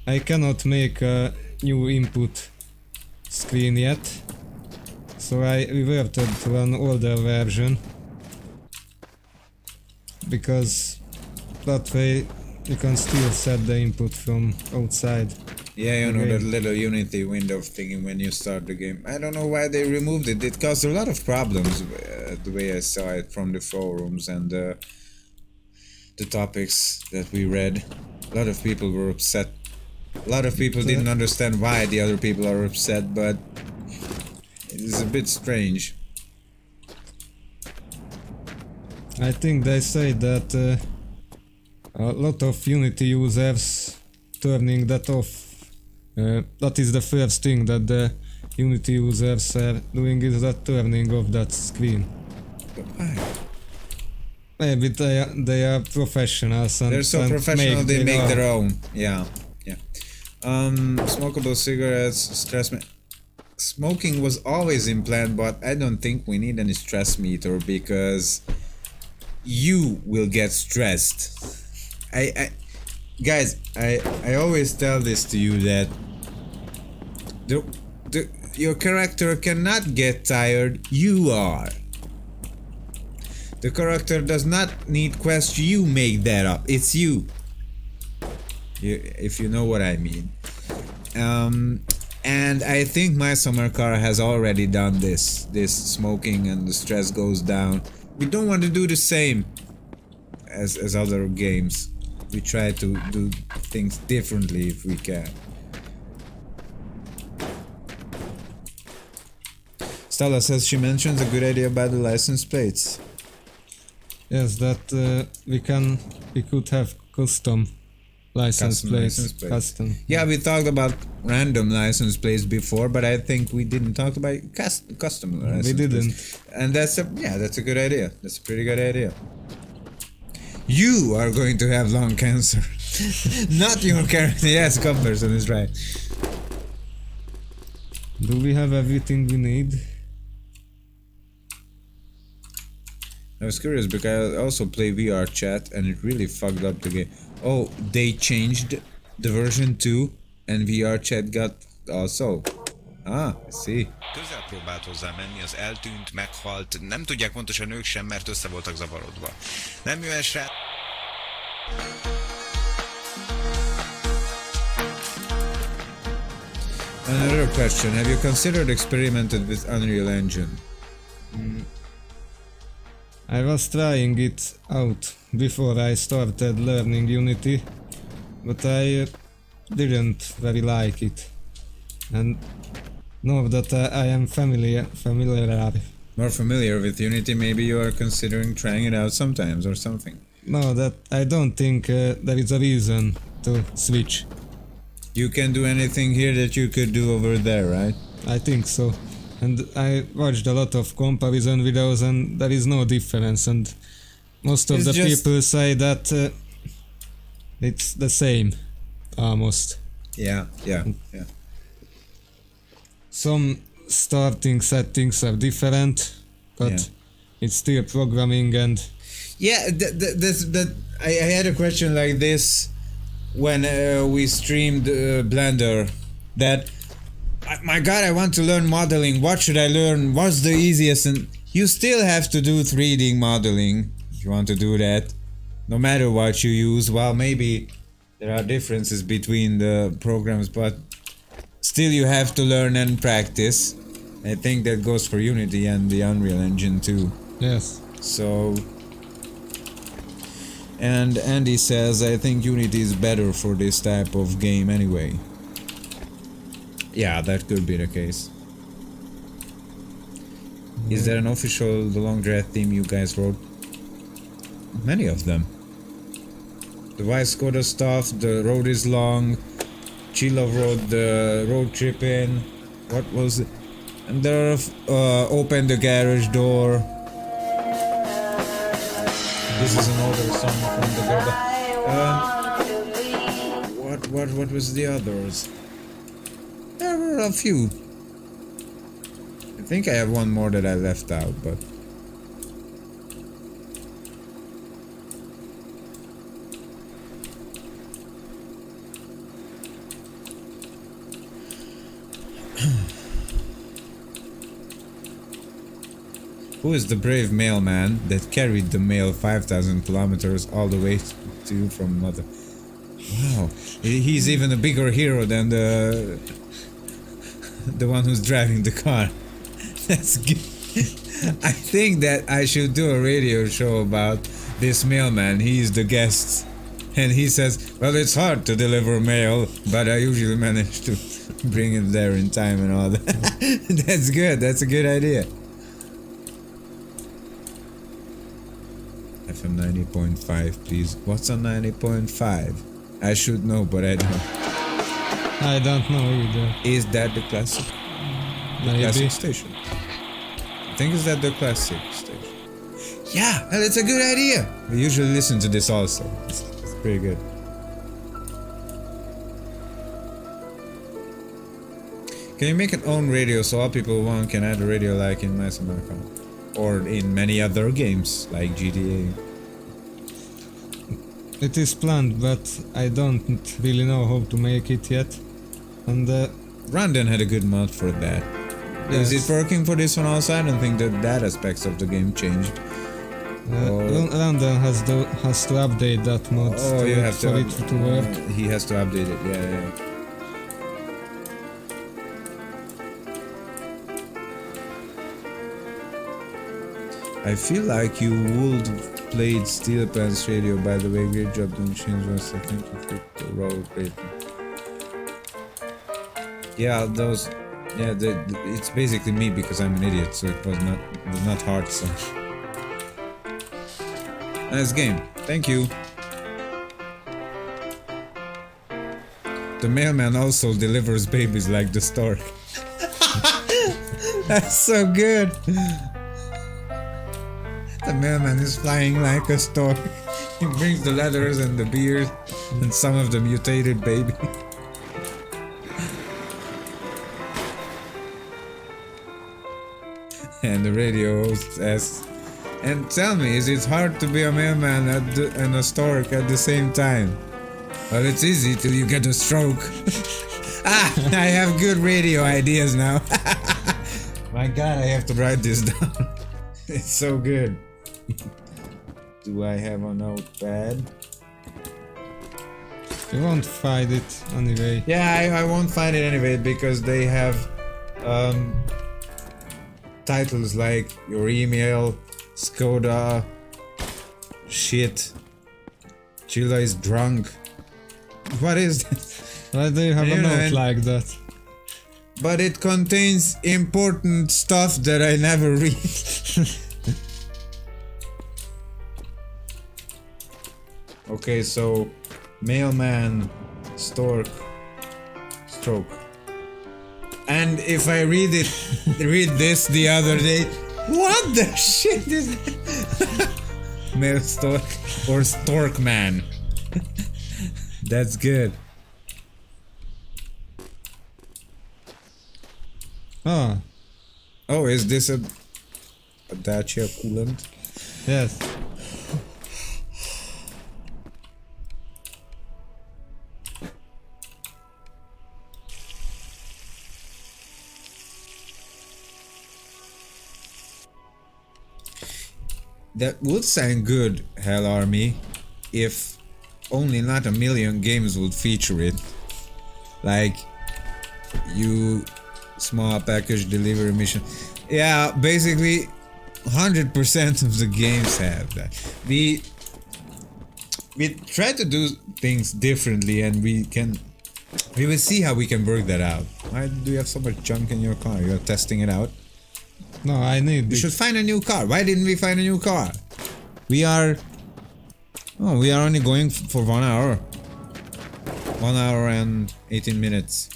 I cannot make a new input screen yet, so I reverted to an older version, because that way you can still set the input from outside. Yeah, you know, that little Unity window thingy when you start the game. I don't know why they removed it. It caused a lot of problems, the way I saw it from the forums and the topics that we read. A lot of people were upset. A lot of people didn't understand why the other people are upset, but it is a bit strange. I think they say that a lot of Unity users turning that off. That is the first thing that the Unity users are doing, is that turning off that screen. Why? Maybe they are professionals and they're so professional they make their own. Yeah. Smokable cigarettes, stress smoking was always in plan, but I don't think we need any stress meter because you will get stressed. Guys, I always tell this to you that your character cannot get tired, you are. The character does not need quest, you make that up, it's you. If you know what I mean. And I think my summer car has already done this smoking and the stress goes down. We don't want to do the same as other games. We try to do things differently if we can. Stella says she mentions a good idea about the license plates. Yes, that we could have custom license plates. Custom. Yeah, we talked about random license plates before, but I think we didn't talk about custom license plates. We didn't. And that's a good idea. That's a pretty good idea. You are going to have lung cancer. Not your character. Yes, Copperson is right. Do we have everything we need? I was curious because I also play VR chat and it really fucked up the game. Oh, they changed the version 2 and VR chat got also. I see. Közel próbált hozzá menni, az eltűnt, meghalt, nem tudják pontosan ők sem, mert össze voltak zavarodva. Nem jöhet srác. Another question, have you considered experimented with Unreal Engine? I was trying it out before I started learning Unity, but I didn't very like it. And now that I am more familiar with Unity, maybe you are considering trying it out sometimes or something. No, that I don't think there is a reason to switch. You can do anything here that you could do over there, right? I think so. And I watched a lot of comparison videos and there is no difference, and most of the people say that it's the same, almost. Yeah. Some starting settings are different, but it's still programming and... Yeah, I had a question like this when we streamed Blender, that my god, I want to learn modeling, what should I learn, what's the easiest? And you still have to do 3D modeling if you want to do that, no matter what you use. Well, maybe There are differences between the programs, but still you have to learn and practice. I think that goes for Unity and the Unreal Engine too. Yes. So, and Andy says, I think Unity is better for this type of game anyway. Yeah, that could be the case. Is there an official The Long Dread theme you guys wrote? Many of them. The Vice Skoda stuff, The Road is Long, Chilov wrote the road trip in. What was it? And there Open the Garage Door. This is an older song from the Gorda. What was the others? There were a few. I think I have one more that I left out, but who is the brave mailman that carried the mail 5,000 kilometers all the way to you from mother? Wow, he's even a bigger hero than the one who's driving the car. That's good. I think that I should do a radio show about this mailman. He's the guest, and he says, well, it's hard to deliver mail, but I usually manage to bring it there in time and all that. That's good. That's a good idea. FM 90.5, please. What's on 90.5? I should know, but I don't. I don't know either. Is that the classic? The Maybe. classic station. I think is that the classic station. Yeah, well, it's a good idea. We usually listen to this also. It's pretty good. Can you make an own radio so all people who want can add a radio like in Mass America? Or in many other games like GTA? It is planned, but I don't really know how to make it yet. And Randon had a good mod for that. Yes. Is it working for this one also? I don't think that aspects of the game changed. London has to update that mod Oh, you have for it to work. He has to update it, yeah. I feel like you would played Steel Pants Radio, by the way. Great job, don't change one second to fit the road rating. Yeah, those. Yeah, it's basically me because I'm an idiot, so it was not hard. So nice game. Thank you. The mailman also delivers babies like the stork. That's so good. The mailman is flying like a stork. He brings the letters and the beers and some of the mutated baby. And the radio host asks, and tell me, is it hard to be a mailman and a stork at the same time? Well, it's easy till you get a stroke. I have good radio ideas now. My god, I have to write this down. It's so good. Do I have a notepad? You won't find it anyway. Yeah, I won't find it anyway because they have titles like your email, Skoda, shit, Chila is drunk. What is this? Why do you have a note like that? But it contains important stuff that I never read. Okay, so mailman, stork, stroke. And if I read this the other day, what the shit is that? Mail stork or stork man. That's good. Ah, Oh, is this a Dacia coolant? yes. That would sound good, Hell Army, if only not a million games would feature it. Like, you small package delivery mission. Yeah, basically 100% of the games have that. We try to do things differently, and we will see how we can work that out. Why do you have so much junk in your car? You're testing it out? No, I need We should find a new car. Why didn't we find a new car? We are only going for 1 hour. 1 hour and 18 minutes.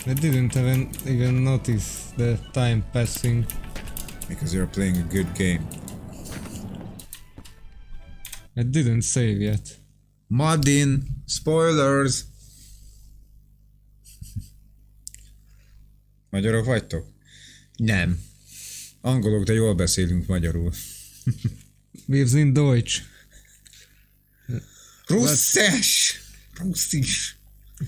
I didn't even notice the time passing. Because you're playing a good game. I didn't save yet. Modding. Spoilers. Magyarok vagytok? Nem. Angolok, de jól beszélünk magyarul. Wir sind Deutsch. Russisch. Russisch.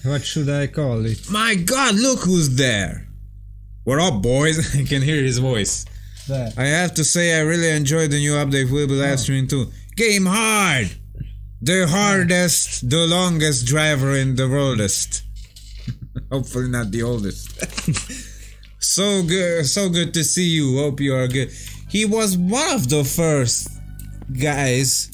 What should I call it? My God, look who's there. What up, boys? I can hear his voice. There. I have to say I really enjoyed the new update. We'll be live streaming too. Game hard! The hardest, the longest driver in the worldest. Hopefully not the oldest. So good to see you. Hope you are good. He was one of the first guys,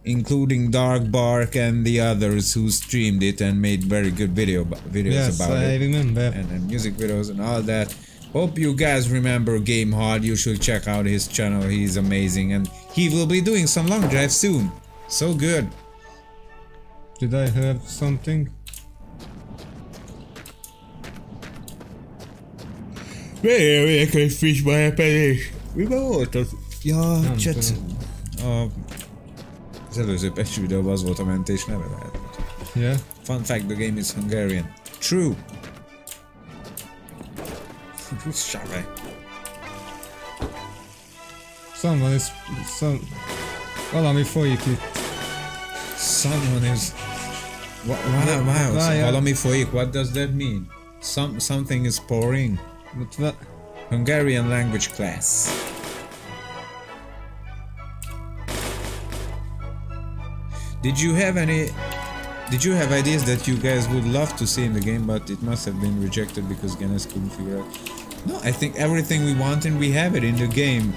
including Dark Bark and the others, who streamed it and made very good videos Yes, about I it. remember. And music videos and all that. Hope you guys remember Game Hard. You should check out his channel. He's amazing, and he will be doing some long drives soon. So good. Did I hear something? Miért egy friss belepedés? Miben volt az? Ja, Nem chat. tudom. Az előző patch videóban az volt a mentés neve, lehet. Yeah. Fun fact, the game is Hungarian. True. Sarai. Someone is... Valami folyik itt. Someone is... Why? Valami folyik, what does that mean? Something is pouring. But Hungarian language class. Did you have ideas that you guys would love to see in the game, but it must have been rejected because Guinness couldn't figure out? No, I think everything we want and we have it in the game.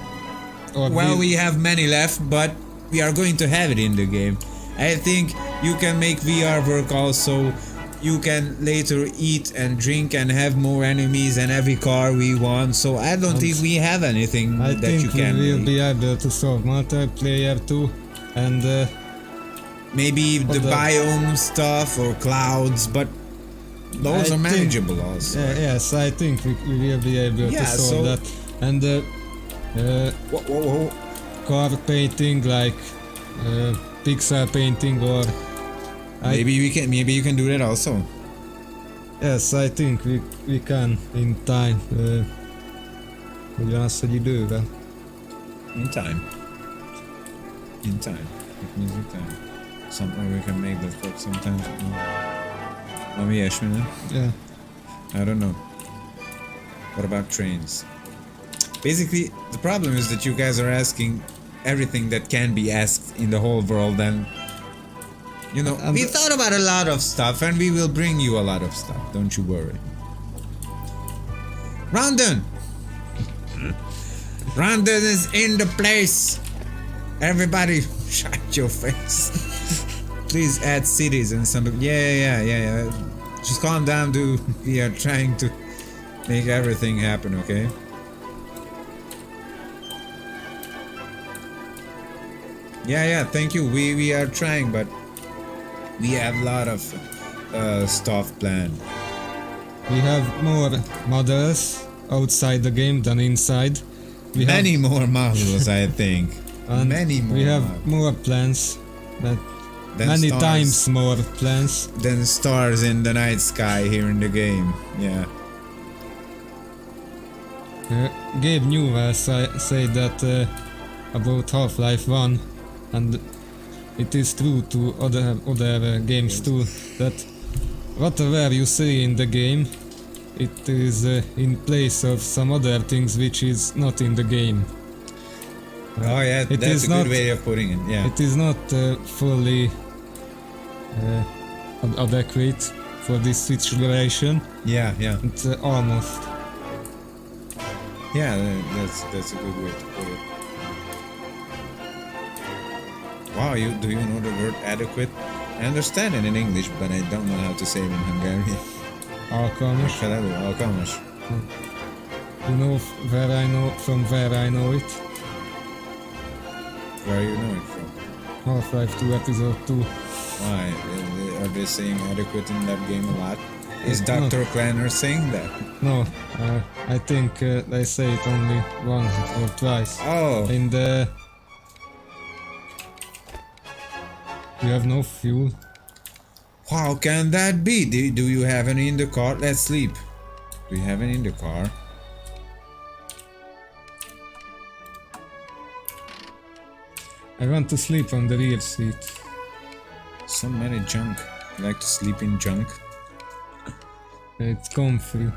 Well, we have many left, but we are going to have it in the game. I think you can make VR work also. You can later eat and drink and have more enemies and every car we want. So I don't think we have anything I that you think can we will make. be able to solve multiplayer too, and Maybe the the- biome stuff or clouds, but those I are think- manageable also. yes, I think we will be able Yeah, to solve so- that. And Whoa. car painting, like pixel painting, or Maybe you can do that also. yes, I think we can in time. Ugyanaz, hogy idővel. In time. It means in time. Something we can make that work sometimes. Valami ilyesmi, nem? Yeah. I don't know. What about trains? Basically, the problem is that you guys are asking everything that can be asked in the whole world, and you know, we thought about a lot of stuff, and we will bring you a lot of stuff. Don't you worry. Rondon! Rondon is in the place! Everybody, shut your face. Please add cities and some. Yeah. Just calm down, dude. We are trying to make everything happen, okay? Yeah, thank you. We are trying, but we have a lot of stuff planned. We have more models outside the game than inside. We have, Many more models, I think. and Many more. we have models. more plans. That Than many stars. times more plans. Than stars in the night sky here in the game. Yeah. Gabe Newell said that about Half-Life 1, and it is true to other games too, that whatever you see in the game, it is in place of some other things which is not in the game. Oh yeah, It that's is a good not- way of putting it. Yeah. It is not fully adequate for this situation. Yeah, yeah. It's almost. Yeah, that's a good way to put it. Wow, do you know the word adequate? I understand it in English, but I don't know how to say it in Hungarian. Alkalmas. Megfelelő, alkalmas. You know from where I know it? Where you know it from? Half-Life 2 episode 2. Why? Are they saying adequate in that game a lot? Is It's not. Dr. Klanner saying that? No, I think they say it only once or twice. Oh, In the... You have no fuel? how can that be? Do you have any in the car? Let's sleep. Do you have any in the car? I want to sleep on the rear seat. So many junk. You like to sleep in junk? It's comfy.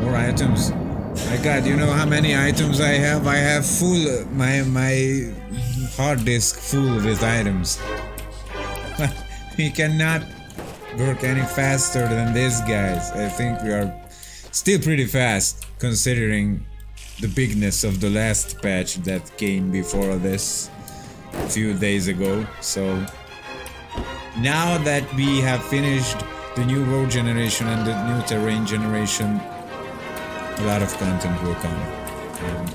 More items. My god, you know how many items I have? I have full, my hard disk full with items. We cannot work any faster than these guys. I think we are still pretty fast considering the bigness of the last patch that came before this a few days ago. So now that we have finished the new road generation and the new terrain generation, a lot of content will come and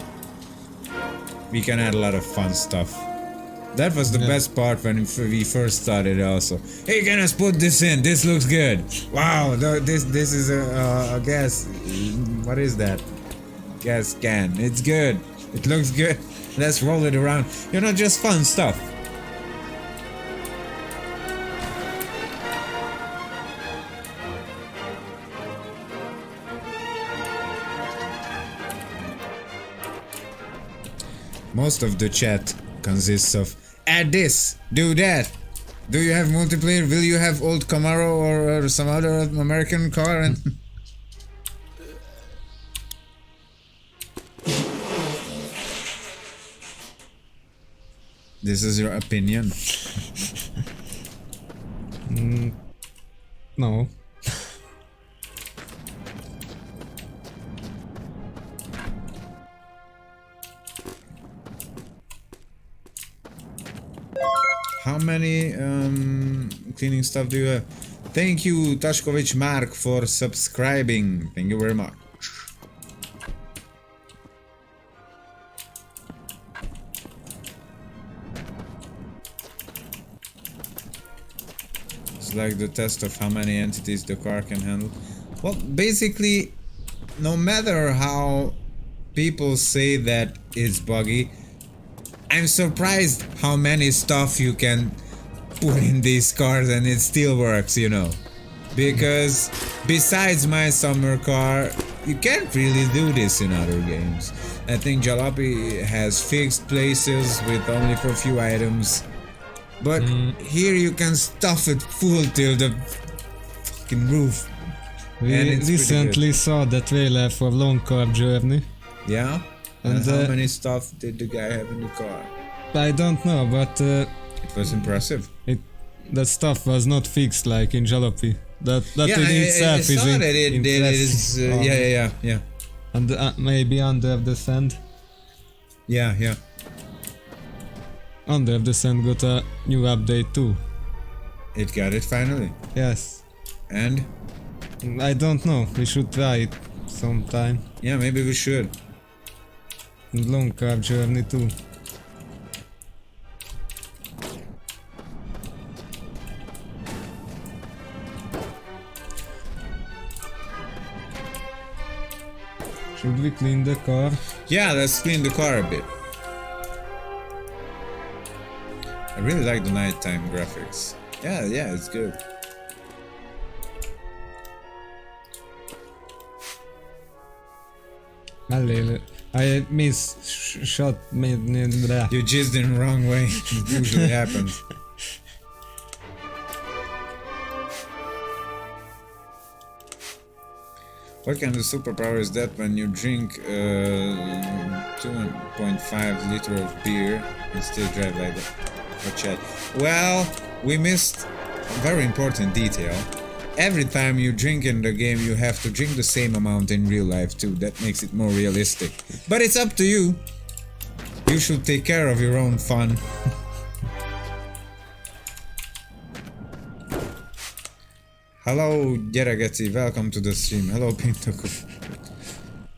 we can add a lot of fun stuff. That was the best part when we first started also. Hey, can us put this in? This looks good. Wow, this is a gas, what is that? Gas can. It's good. It looks good. Let's roll it around. You know, just fun stuff. Most of the chat consists of add this, do that. Do you have multiplayer? Will you have old Camaro or some other American car? And this is your opinion. No. How many cleaning stuff do you have? Thank you, Tashkovich Mark, for subscribing. Thank you very much. It's like the test of how many entities the car can handle. Well, basically, no matter how people say that it's buggy, I'm surprised how many stuff you can put in these cars and it still works, you know. Because besides my summer car, you can't really do this in other games. I think Jalopy has fixed places with only for a few items. But here you can stuff it full till the fucking roof. We And it's pretty recently saw the trailer for Long Car Journey. Yeah? And And, how many stuff did the guy have in the car? I don't know, but It was impressive. that stuff was not fixed like in Jalopy. That Yeah, in itself I is saw that it impressive. is. Yeah. And maybe Under the Sand. Yeah. Under the Sand got a new update too. It got it finally. Yes. And I don't know. We should try it sometime. yeah, maybe we should. And Long Car Journey too. Should we clean the car? Yeah, let's clean the car a bit. I really like the nighttime graphics. Yeah, it's good. I shot me. You jizzed in the wrong way. It usually happens. What kind of superpower is that when you drink 2.5 liter of beer and still drive like that? Or chat? Well, we missed a very important detail. Every time you drink in the game, you have to drink the same amount in real life too. That makes it more realistic. But it's up to you. You should take care of your own fun. Hello, Gerageti, welcome to the stream. Hello, Pintoku.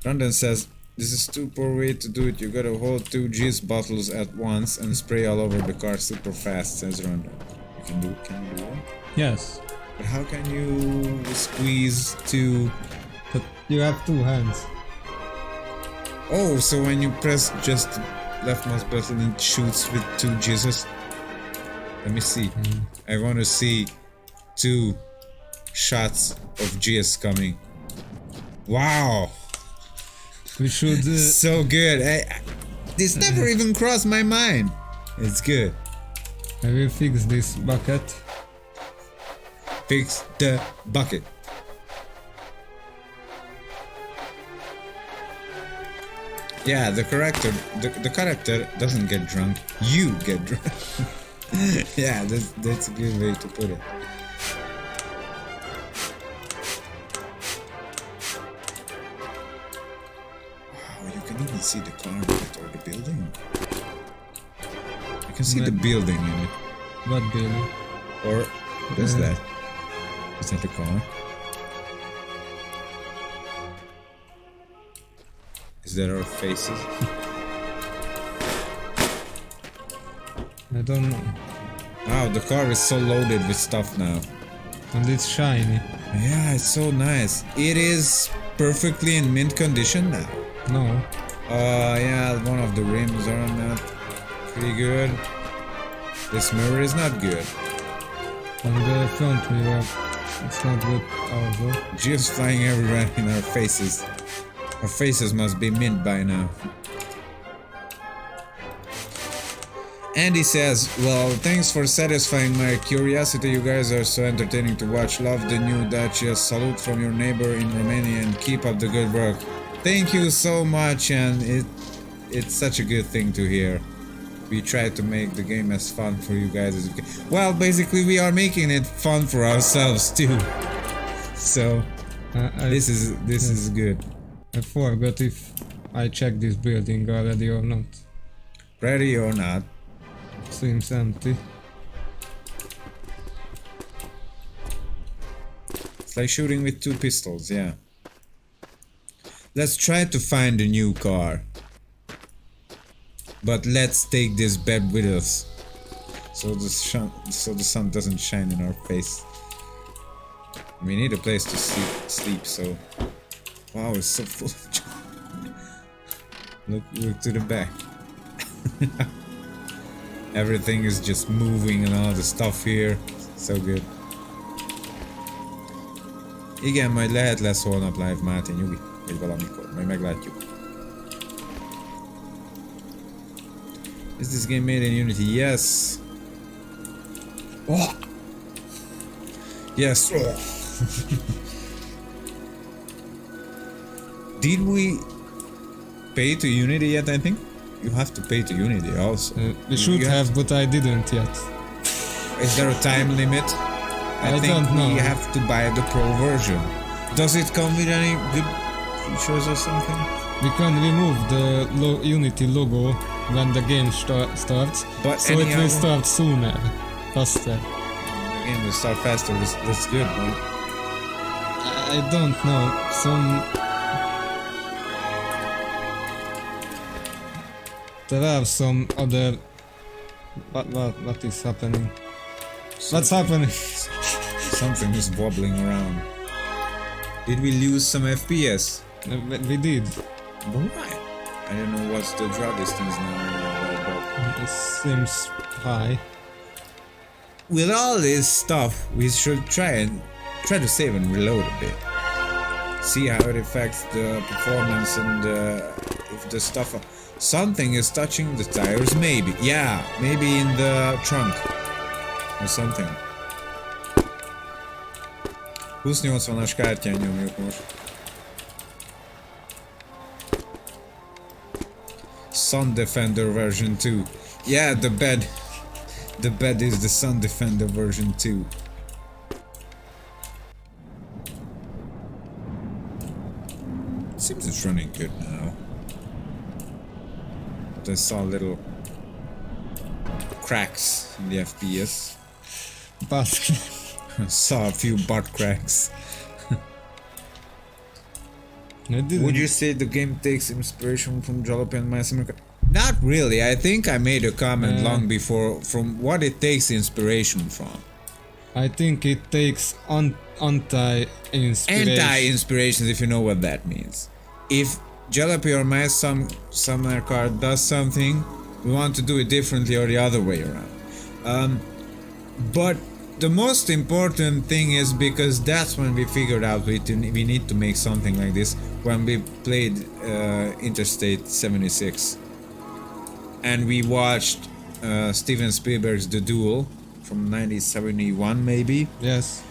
Rondon says, this is too poor way to do it. You gotta hold 2 juice bottles at once and spray all over the car super fast, says Rondon. Can you do that? Yes. But how can you squeeze 2? But you have 2 hands. Oh, so when you press just left mouse button it shoots with 2 jizzes? Let me see. I want to see 2 shots of jizz coming. Wow! We should... So good. This never even crossed my mind. It's good. I will fix this bucket. Fix the bucket. Yeah, the character doesn't get drunk. You get drunk. Yeah, that's a good way to put it. Wow, you can even see the car in it or the building. You can see the building in it. What building? Or what is that? Is that a car? Is that our faces? I don't know. Wow, the car is so loaded with stuff now. And it's shiny. Yeah, it's so nice. It is perfectly in mint condition now. No. Yeah, one of the rims are not pretty good. This mirror is not good. And the front mirror, it's not good also. Just flying everywhere in our faces. Our faces must be mint by now. Andy says, well, thanks for satisfying my curiosity. You guys are so entertaining to watch. Love the new Dacia. Salute from your neighbor in Romania and keep up the good work. Thank you so much, and it's such a good thing to hear. We try to make the game as fun for you guys as we can. Well, basically we are making it fun for ourselves too. So this is good. I forgot if I checked this building already or not. Ready or not? Seems empty. It's like shooting with 2 pistols, yeah. Let's try to find a new car. But let's take this bed with us. So the sun doesn't shine in our face. We need a place to sleep, so... Wow, it's so full of junk. Look to the back. Everything is just moving and all the stuff here. So good. Igen, majd lehet lesz holnap live, Máté, nyugi. Vagy valamikor, majd meglátjuk. Is this game made in Unity? Yes. Oh. Yes. Oh. Did we pay to Unity yet, I think? You have to pay to Unity also. We should have, but I didn't yet. Is there a time limit? I think don't know. we have to buy the pro version. Does it come with any good features or something? We can remove the Unity logo when the game starts, But so it will start sooner, faster. The game will start faster, that's good, right? I don't know, there are some other... What is happening? What's happening? Something is wobbling around. Did we lose some FPS? We did. Why? I don't know what's the draw distance now, It seems high. with all this stuff, we should try to save and reload a bit. See how it affects the performance and if the stuff... Something is touching the tires, maybe. Yeah, maybe in the trunk. Or something. 2080-as kártyán nyomjuk most. Sun Defender version 2. Yeah, the bed. The bed is the Sun Defender version 2. Seems it's running good now. But I saw little cracks in the FPS. But Saw a few butt cracks. I didn't. Would you say the game takes inspiration from Jalopy and My Summer Car? Not really. I think I made a comment long before from what it takes inspiration from. I think it takes anti-inspiration. Anti-inspiration, if you know what that means. If Jalopy or My Summer Car does something, we want to do it differently or the other way around. But the most important thing is because that's when we figured out we need to make something like this when we played Interstate 76 and we watched Steven Spielberg's The Duel from 1971 maybe. Yes.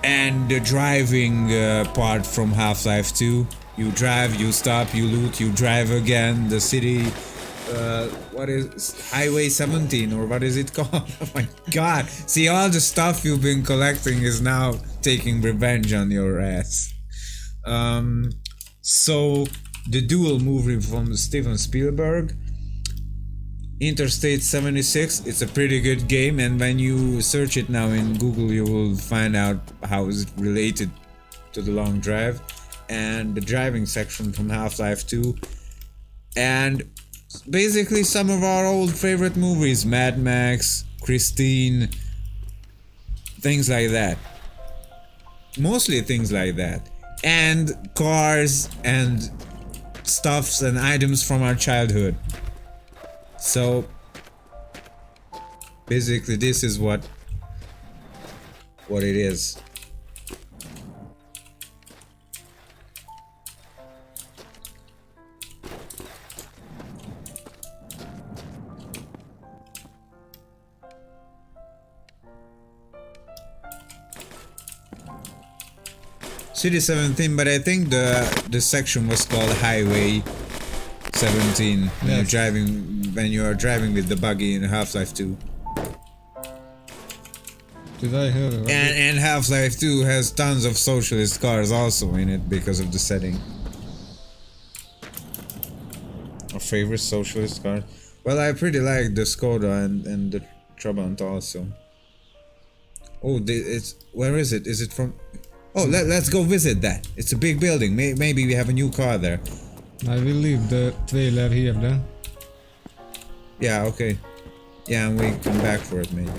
And the driving part from Half-Life 2. You drive, you stop, you loot, you drive again. The city, what is Highway 17 or what is it called? Oh my god. See, all the stuff you've been collecting is now taking revenge on your ass. So, the Duel movie from Steven Spielberg. Interstate 76, it's a pretty good game, and when you search it now in Google you will find out how it's related to the long drive and the driving section from Half-Life 2 and basically some of our old favorite movies, Mad Max, Christine, things like that. Mostly things like that. And cars and stuffs and items from our childhood. So basically this is what it is. City 17, but I think the section was called Highway 17 when you are driving with the buggy in Half-Life 2. Did I hear it? And Half-Life 2 has tons of socialist cars also in it because of the setting. Our favorite socialist car? Well, I pretty like the Skoda and the Trabant also. Oh, where is it? Is it from... Oh, let's go visit that. It's a big building. Maybe we have a new car there. I will leave the trailer here then. Yeah, okay. Yeah, and we come back for it maybe.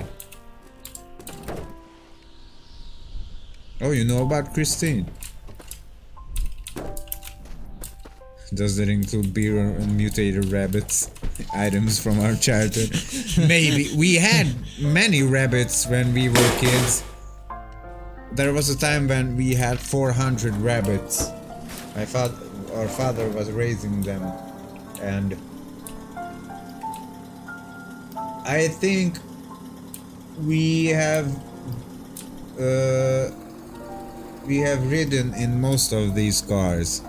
Oh, you know about Christine? Does that include beer and mutated rabbits? Items from our childhood? Maybe. We had many rabbits when we were kids. There was a time when we had 400 rabbits. Our father was raising them, and I think we have ridden in most of these cars.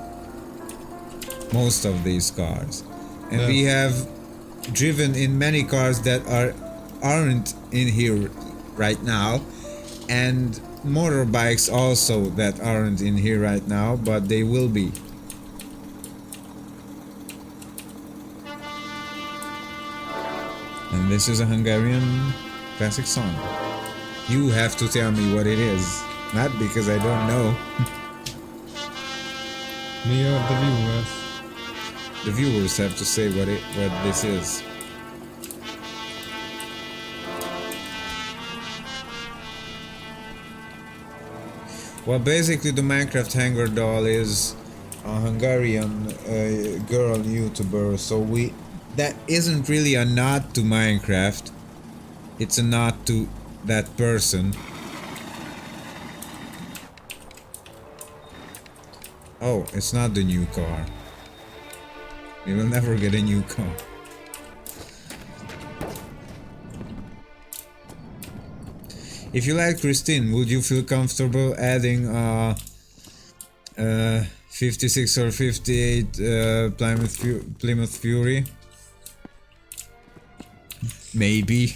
And we have driven in many cars that aren't in here right now, and motorbikes also that aren't in here right now, but they will be. And this is a Hungarian classic song. You have to tell me what it is, not because I don't know. Me or the viewers? The viewers have to say what this is. Well, basically the Minecraft Hanger Doll is a Hungarian girl YouTuber, so that isn't really a nod to Minecraft, it's a nod to that person. Oh, it's not the new car. We will never get a new car. If you like Christine, would you feel comfortable adding a 56 or 58 Plymouth Fury. Maybe.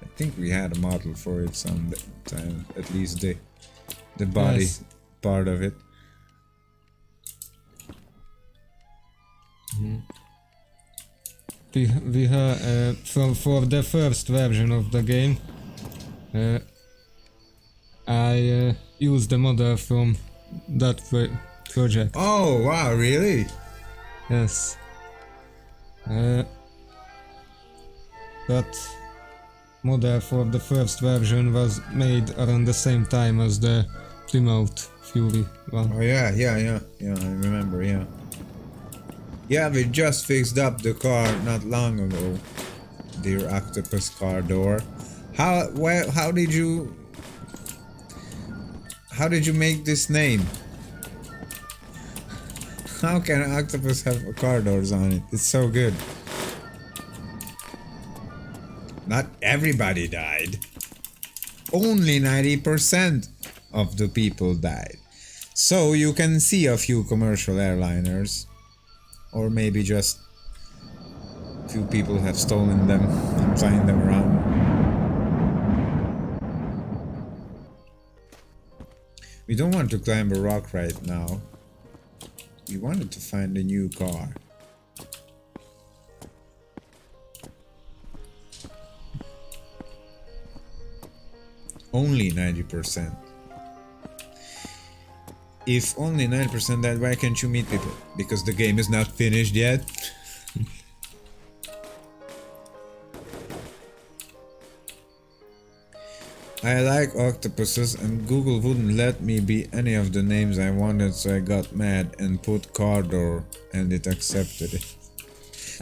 I think we had a model for it some time, at least the body part of it. We have for the first version of the game. I used the model from that project. Oh wow, really? Yes. That model for the first version was made around the same time as the Plymouth Fury one. Oh yeah, I remember, yeah. Yeah, we just fixed up the car not long ago. Dear Octopus car door. How did you make this name? How can an octopus have car doors on it? It's so good. Not everybody died. Only 90% of the people died. So you can see a few commercial airliners. Or maybe just a few people have stolen them and flying them around. We don't want to climb a rock right now. We wanted to find a new car. Only 90%. If only 9% died, why can't you meet people? Because the game is not finished yet. I like octopuses and Google wouldn't let me be any of the names I wanted, so I got mad and put car door and it accepted it.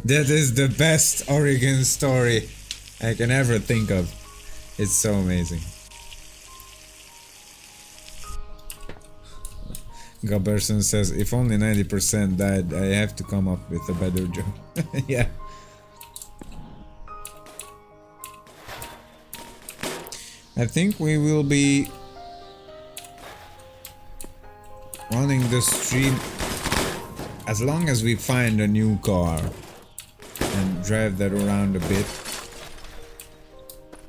That is the best origin story I can ever think of. It's so amazing. Gabberson says, if only 90% died, I have to come up with a better joke. Yeah. I think we will be running the stream as long as we find a new car and drive that around a bit.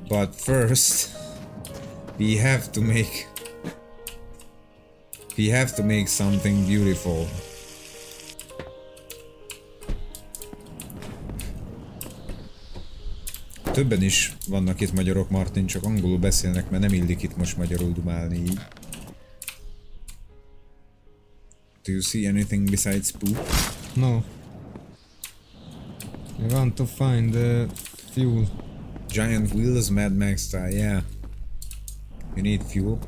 But first, we have to make something beautiful. Többen is vannak itt magyarok, Martin, csak angolul beszélnek, mert nem illik itt most magyarul dumálni így. Do you see anything besides poop? No. I want to find the fuel. Giant wheels, Mad Max style, yeah. You need fuel.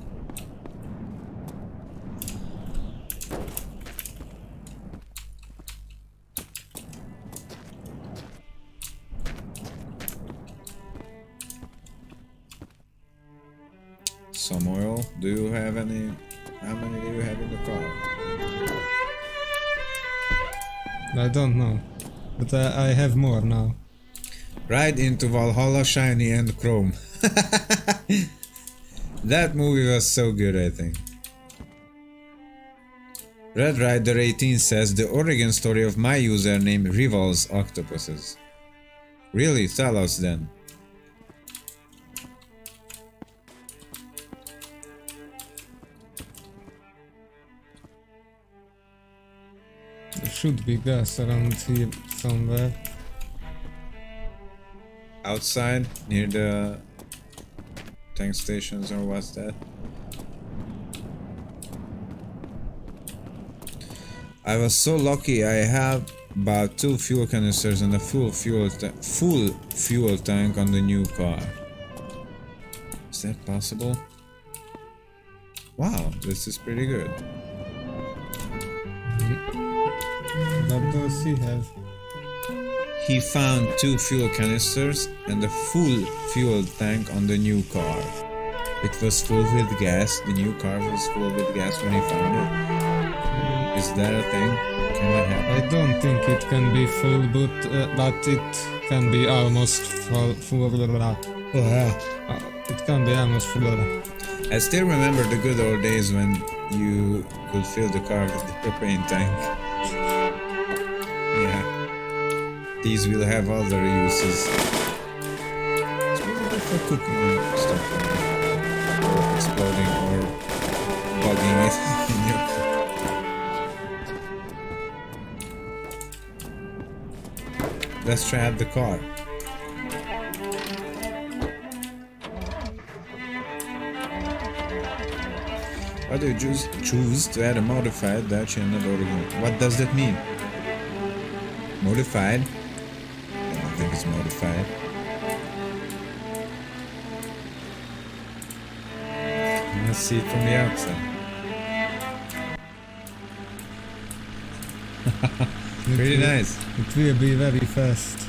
Some oil. Do you have any? How many do you have in the car? I don't know, but I have more now. Right into Valhalla, shiny and chrome. That movie was so good, I think. Red Rider 18 says the origin story of my username revolves octopuses. Really? Tell us then. There should be gas around here somewhere. Outside, near the tank stations, or what's that? I was so lucky. I have about 2 fuel canisters and a full fuel tank on the new car. Is that possible? Wow, this is pretty good. What does he have? He found 2 fuel canisters and a full fuel tank on the new car. It was full with gas. The new car was full with gas when he found it. Is that a thing? Can that happen? I don't think it can be full, but it can be almost full. Oh, yeah. It can be almost full. I still remember the good old days when you could fill the car with the propane tank. Yeah. These will have other uses. It's really good for cooking and stuff. Or exploding or bugging it in your car. Let's try out the car. Why do you choose to add a modified Dutch and not original? What does that mean? Modified? I don't think it's modified. Let's see it from the outside. Pretty nice. It will be very fast.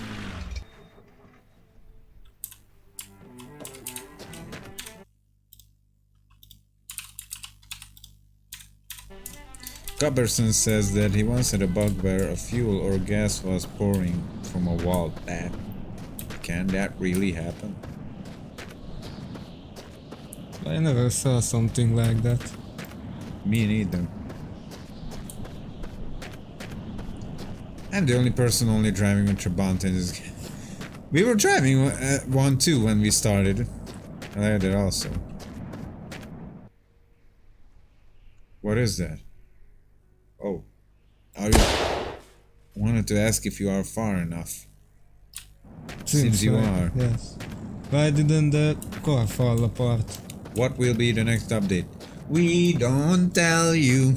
Gubberson says that he once had a bug where a fuel or gas was pouring from a wall. Can that really happen? I never saw something like that. Me neither. I'm the only person only driving a Trabant in this game. We were driving one too when we started. I had it also. What is that? Oh. Are you... Wanted to ask if you are far enough. Seems you are. Yes. Why didn't the car fall apart? What will be the next update? We don't tell you.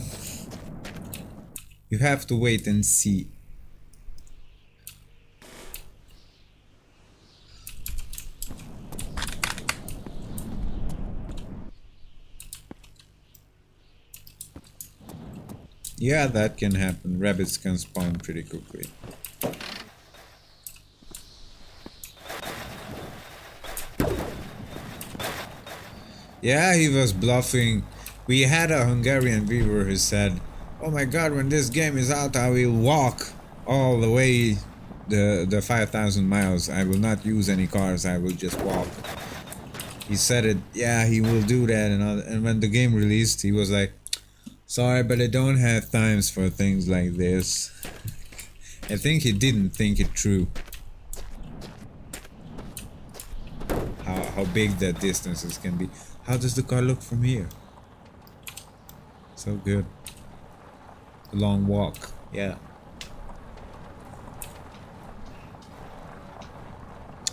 You have to wait and see. Yeah, that can happen. Rabbits can spawn pretty quickly. Yeah, he was bluffing. We had a Hungarian viewer who said, "Oh my god, when this game is out, I will walk all the way the 5,000 miles. I will not use any cars, I will just walk." He said it, yeah, he will do that, and when the game released, he was like, "Sorry, but I don't have times for things like this." I think he didn't think it through. How big that distances can be. How does the car look from here? So good. A long walk, yeah.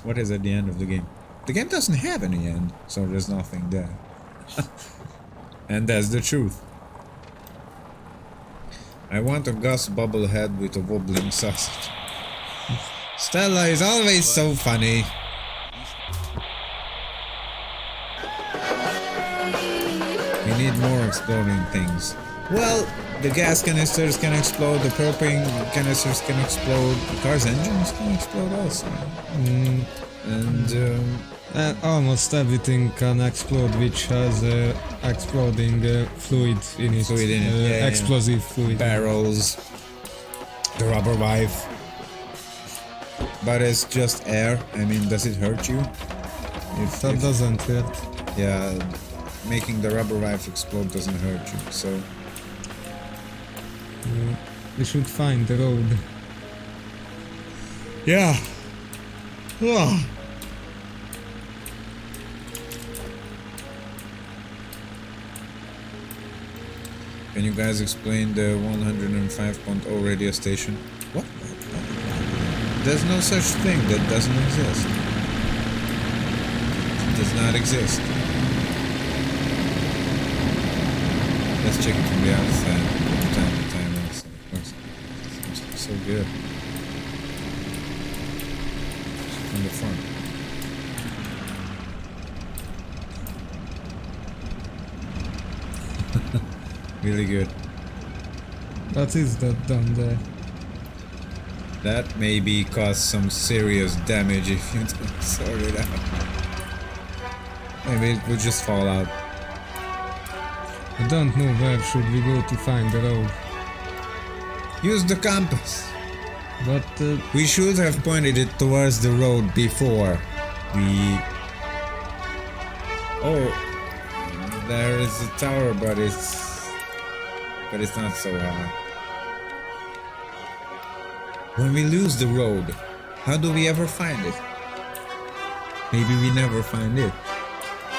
What is at the end of the game? The game doesn't have any end, so there's nothing there. And that's the truth. I want a Gus bobblehead with a wobbling sausage. Stella is always so funny. We need more exploding things. Well, the gas canisters can explode, the propane canisters can explode, the car's engines can explode also. And almost everything can explode which has exploding fluid in it. Fluid in it, explosive fluid. Barrels, the rubber wife. But it's just air. I mean, does it hurt you? That doesn't hurt. Yeah, making the rubber wife explode doesn't hurt you, so... We should find the road. Yeah. Oh. Can you guys explain the 105.0 radio station? What? There's no such thing. That doesn't exist. It does not exist. Let's check it from the outside. From time to time also. It's so good. From the front. Really good. What is that down there? That maybe cause some serious damage if you don't sort it out. Maybe it would just fall out. I don't know where should we go to find the road. Use the compass. But We should have pointed it towards the road before we... Oh. There is a tower, but it's not so high. When we lose the road, how do we ever find it? Maybe we never find it.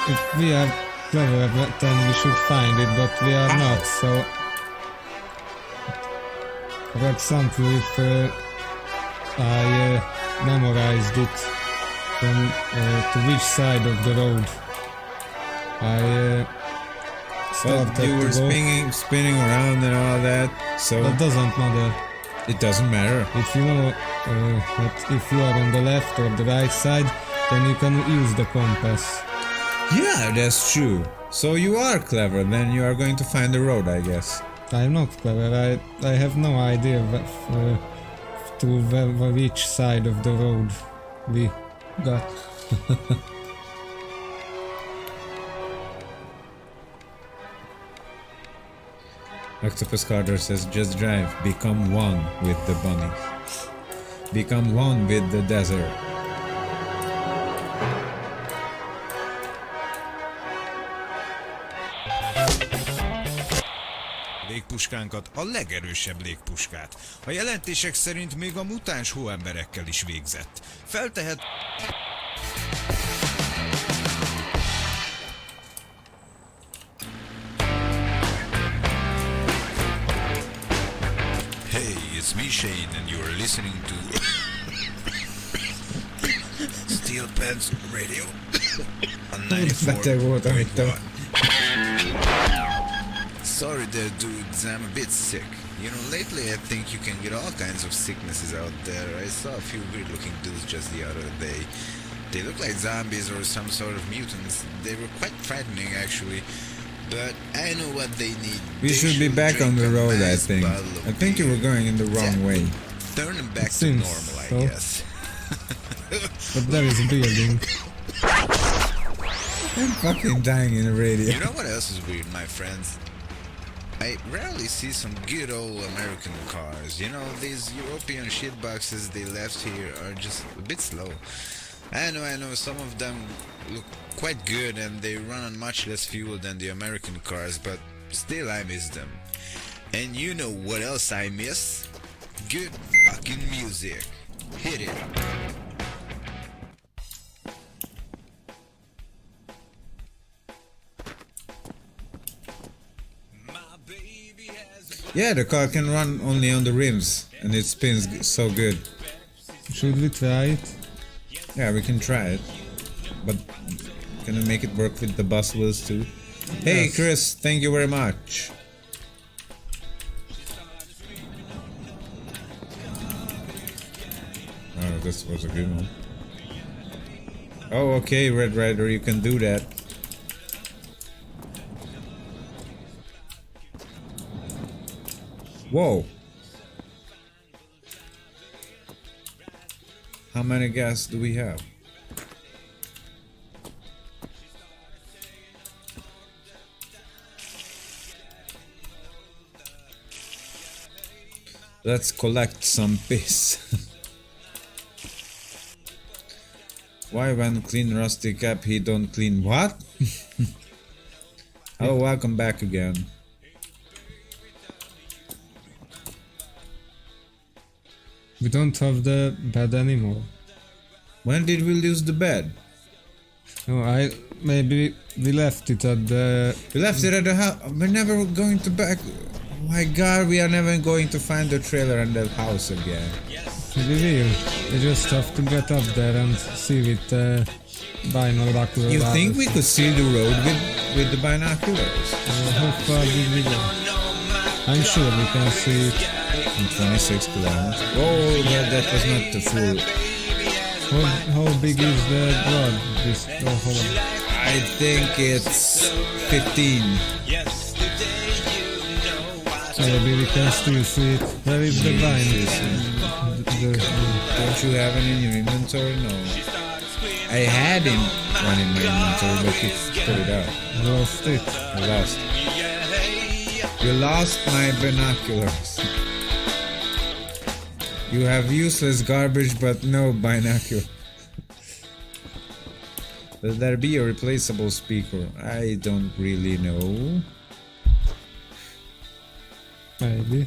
If we are clever, then we should find it, but we are not, so... For example, if I memorized it from to which side of the road I started Well, you were to go. spinning around and all that, so That doesn't matter. it doesn't matter. If you know that if you are on the left or the right side, then you can use the compass. Yeah, that's true. So you are clever, then you are going to find the road, I guess. I'm not clever. I have no idea which side of the road we got. Octopus Carter says, just drive, become one with the bunny. Become one with the desert. Légpuskánkat, a legerősebb légpuskát. A jelentések szerint még a mutáns hóemberekkel is végzett. Feltehet... Hey, it's me Shane and you're listening to... Steel Pants Radio on 94.1. Sorry there, dudes, I'm a bit sick. You know, lately I think you can get all kinds of sicknesses out there. I saw a few weird-looking dudes just the other day. They look like zombies or some sort of mutants. They were quite frightening, actually. But I know what they need. We should be back on the road, I think. I think you were going in the wrong way. Turn them back to Seems normal, I so. guess. But there is a building. I'm fucking dying in the radio. You know what else is weird, my friends? I rarely see some good old American cars. You know, these European shitboxes they left here are just a bit slow. I know, some of them look quite good and they run on much less fuel than the American cars, but still I miss them. And you know what else I miss? Good fucking music. Hit it. Yeah, the car can run only on the rims, and it spins so good. Should we try it? Yeah, we can try it. But can we make it work with the bus wheels too? Hey Yes. Chris, thank you very much. Oh, this was a good one. Oh, okay, Red Rider, you can do that. Whoa. How many gas do we have? Let's collect some piss. Why when clean rusty cap he don't clean what? Oh, welcome back again. We don't have the bed anymore. When did we lose the bed? No, maybe we left it at the... We left it at the house. We're never going to back. Oh my god, we are never going to find the trailer and that house again. We will. We just have to get up there and see with the binoculars. You think we could see the road with the binoculars? How far did we go? I'm sure we can see it. In 26 kilometers. Oh, that was not the full. How big is the road? This hole? I think it's 15. Maybe we can still see it. Where is the vine? Don't you have it in your inventory? No. I had him one in my inventory, but you put it out. Lost it. I lost. You lost my binoculars. You have useless garbage, but no binocular. Will there be a replaceable speaker? I don't really know. Maybe.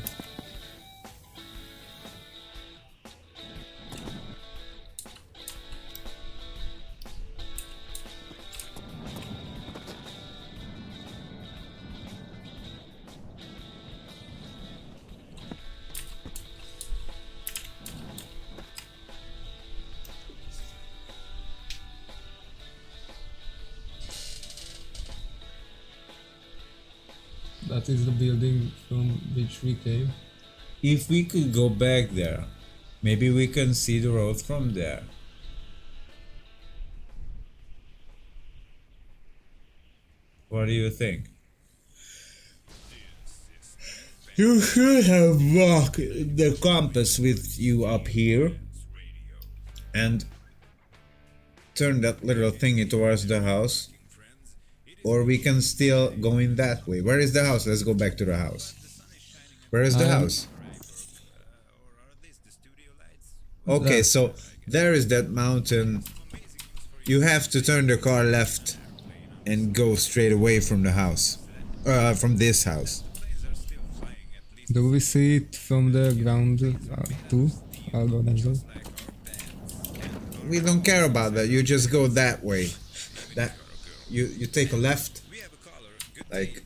That is the building from which we came. If we could go back there, maybe we can see the road from there. What do you think? You should have walked the compass with you up here and turn that little thingy towards the house. Or we can still go in that way. Where is the house? Let's go back to the house. Where is the house? Okay, so there is that mountain. You have to turn the car left and go straight away from the house. From this house. Do we see it from the ground too? I'll go next door. We don't care about that. You just go that way. You take a left. Like,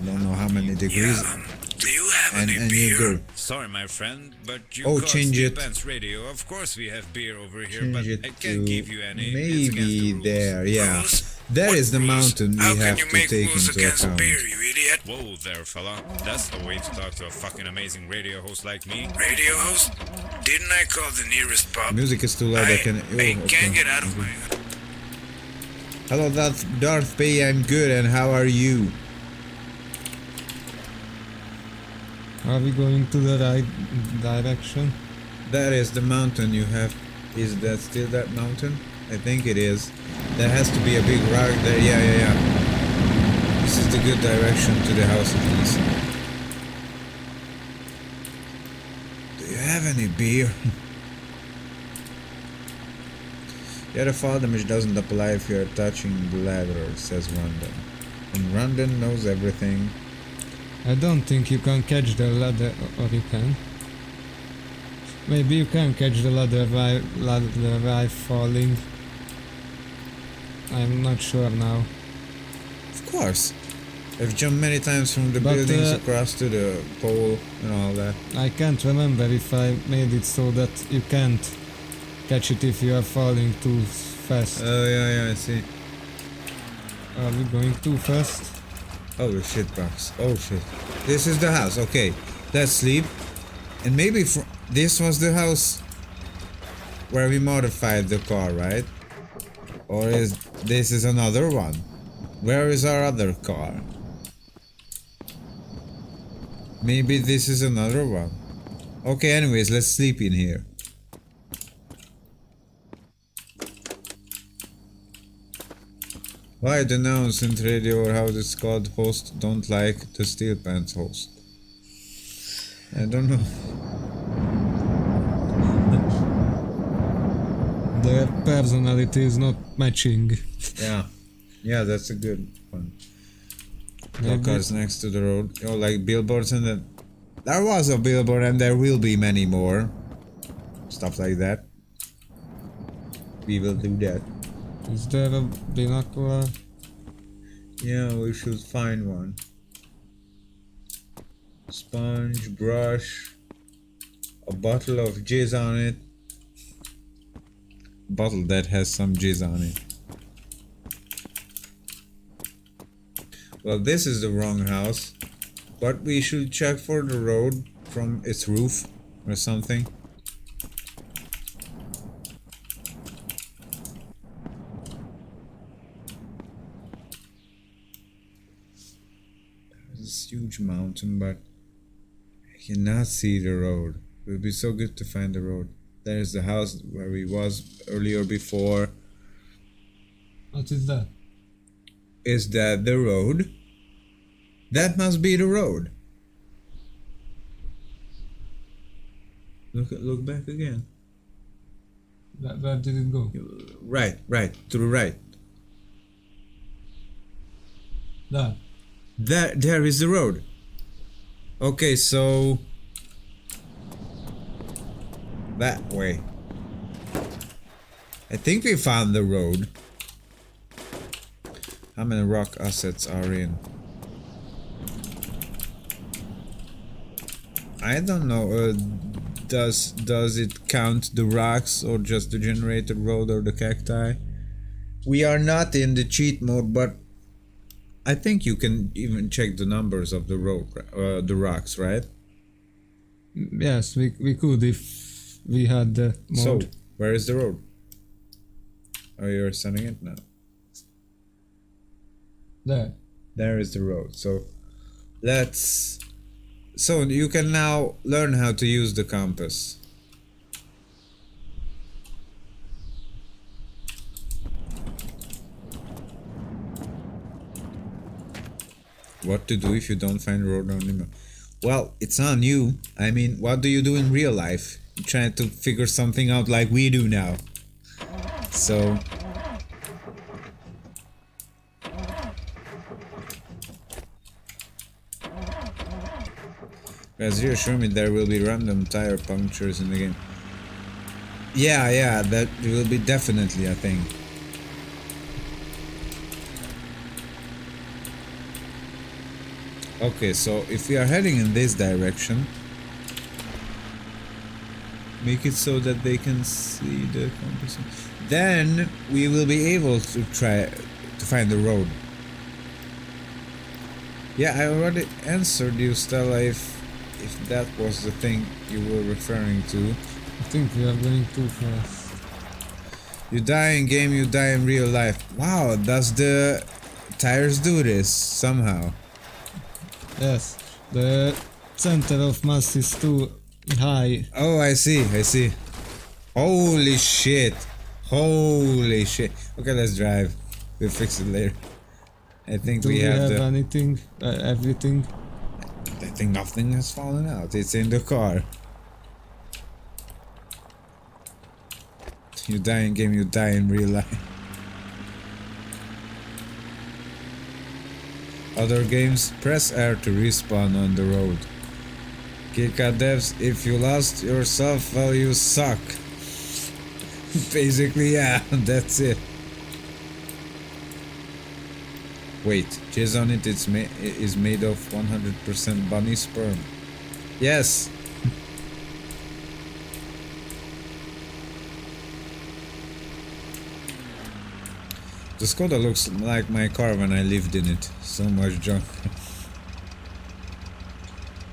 I don't know how many degrees. Do you have and any beer? You go. Sorry, my friend, but you Oh, called change Steel it. Pants Radio. Of course we have beer over here, Change but it I can't to give you any. It's maybe against the rules. there. Yeah, Rules? that What is the rules? mountain we How have can you to make take rules into against account. beer, you idiot? Whoa there, fella. That's the way to talk to a fucking amazing radio host like me. Radio host? Didn't I call the nearest pub? Music is too loud. I can. I can't get out of my... Hello, Darth Bay. I'm good, and how are you? Are we going to the right direction? That is the mountain you have. Is that still that mountain? I think it is. There has to be a big rock there. Yeah. This is the good direction to the house at least. Do you have any beer? Yeah, the fall damage doesn't apply if you are touching the ladder, says Rondon. And Rondon knows everything. I don't think you can catch the ladder, or you can. Maybe you can catch the ladder while falling. I'm not sure now. Of course. I've jumped many times from the buildings across to the pole and all that. I can't remember if I made it so that you can't catch it if you are falling too fast. Oh, yeah, I see. Are we going too fast? Oh shit, box. Oh shit. This is the house. Okay, let's sleep. And maybe this was the house where we modified the car, right? Or is this is another one? Where is our other car? Maybe this is another one. Okay, anyways, let's sleep in here. Why the nonsense radio or how it's called host don't like the Steel Pants host? I don't know. Their personality is not matching. Yeah, that's a good one. No Maybe. cars next to the road. Oh, like billboards and then there was a billboard and there will be many more. Stuff like that. We will do that. Is there a binocular? Yeah, we should find one. Sponge, brush, a bottle of jizz on it. Bottle that has some jizz on it. Well, this is the wrong house, but we should check for the road from its roof or something. This huge mountain, but I cannot see the road. It would be so good to find the road. There's the house where we was earlier before. What is that? Is that the road? That must be the road. Look back again. Where did it go? Right, to the right. There is the road. Okay, so that way. I think we found the road. How many rock assets are in? I don't know. Does it count the rocks or just the generated road or the cacti? We are not in the cheat mode, but I think you can even check the numbers of the road, the rocks, right? Yes, we could if we had the mode. So, where is the road? Oh, you're sending it now. There. There is the road. So, let's... So, you can now learn how to use the compass. What to do if you don't find road on the map? Well, it's on you. I mean, what do you do in real life? You try to figure something out like we do now. So... Guys, reassure me there will be random tire punctures in the game. Yeah, that will be definitely, I think. Okay, so if we are heading in this direction, make it so that they can see the compass. Then we will be able to try to find the road. Yeah, I already answered you, Stella, if that was the thing you were referring to. I think we are going too fast. You die in game, you die in real life. Wow, does the tires do this somehow? Yes, the center of mass is too high. Oh, I see. Holy shit. Okay, let's drive. We'll fix it later. I think Do we have the... anything? Everything? I think nothing has fallen out. It's in the car. You die in game, you die in real life. Other games, press R to respawn on the road. Kick out devs, if you lost yourself, well, you suck. Basically, yeah, that's it. Wait, jizz on it is made of 100% bunny sperm. Yes! The Skoda looks like my car when I lived in it. So much junk.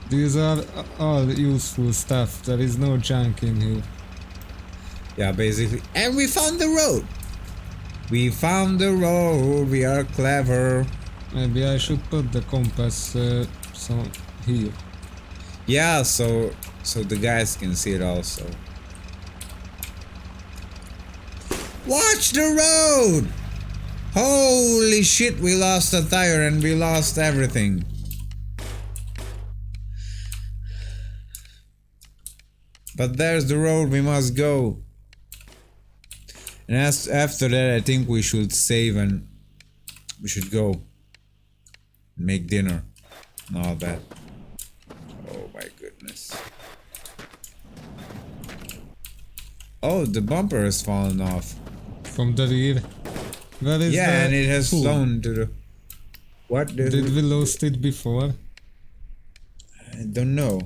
These are all useful stuff. There is no junk in here. Yeah, basically. And we found the road! We found the road, we are clever. Maybe I should put the compass here. Yeah, so the guys can see it also. Watch the road! Holy shit, we lost a tire and we lost everything. But there's the road we must go. And after that, I think we should save and we should go make dinner and all that. Oh my goodness. Oh, the bumper has fallen off. From the rear. Where is yeah, and it has tool? flown to the... What? Did we lost it before? I don't know.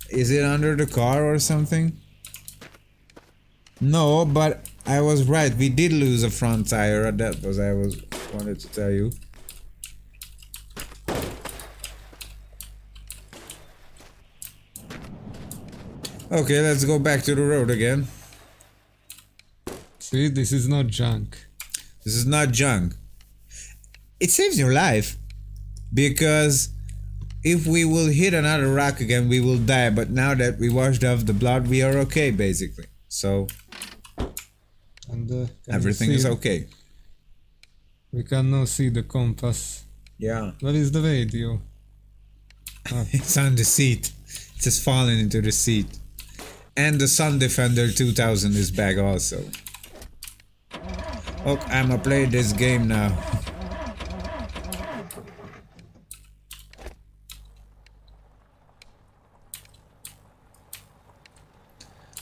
Is it under the car or something? No, but I was right. We did lose a front tire. That was wanted to tell you. Okay, let's go back to the road again. See, this is not junk. This is not junk. It saves your life. Because if we will hit another rock again, we will die. But now that we washed off the blood, we are okay, basically. So... And everything is okay. We can now see the compass. Yeah. Where is the radio? Oh. It's on the seat. It's just falling into the seat. And the Sun Defender 2000 is back also. Oh, I'ma play this game now.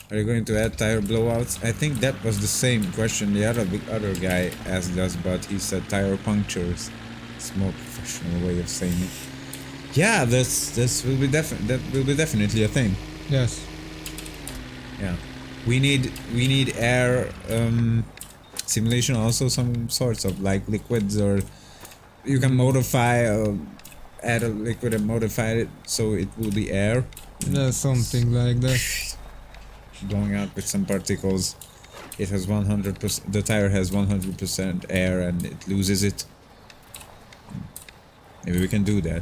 Are you going to add tire blowouts? I think that was the same question the other guy asked us, but he said tire punctures. It's a more professional way of saying it. Yeah, that will be definitely a thing. Yes. Yeah, we need air simulation, also some sorts of like liquids, or you can modify add a liquid and modify it so it will be air. Yeah, something like that. Going out with some particles. It has 100%. The tire has 100% air, and it loses it. Maybe we can do that.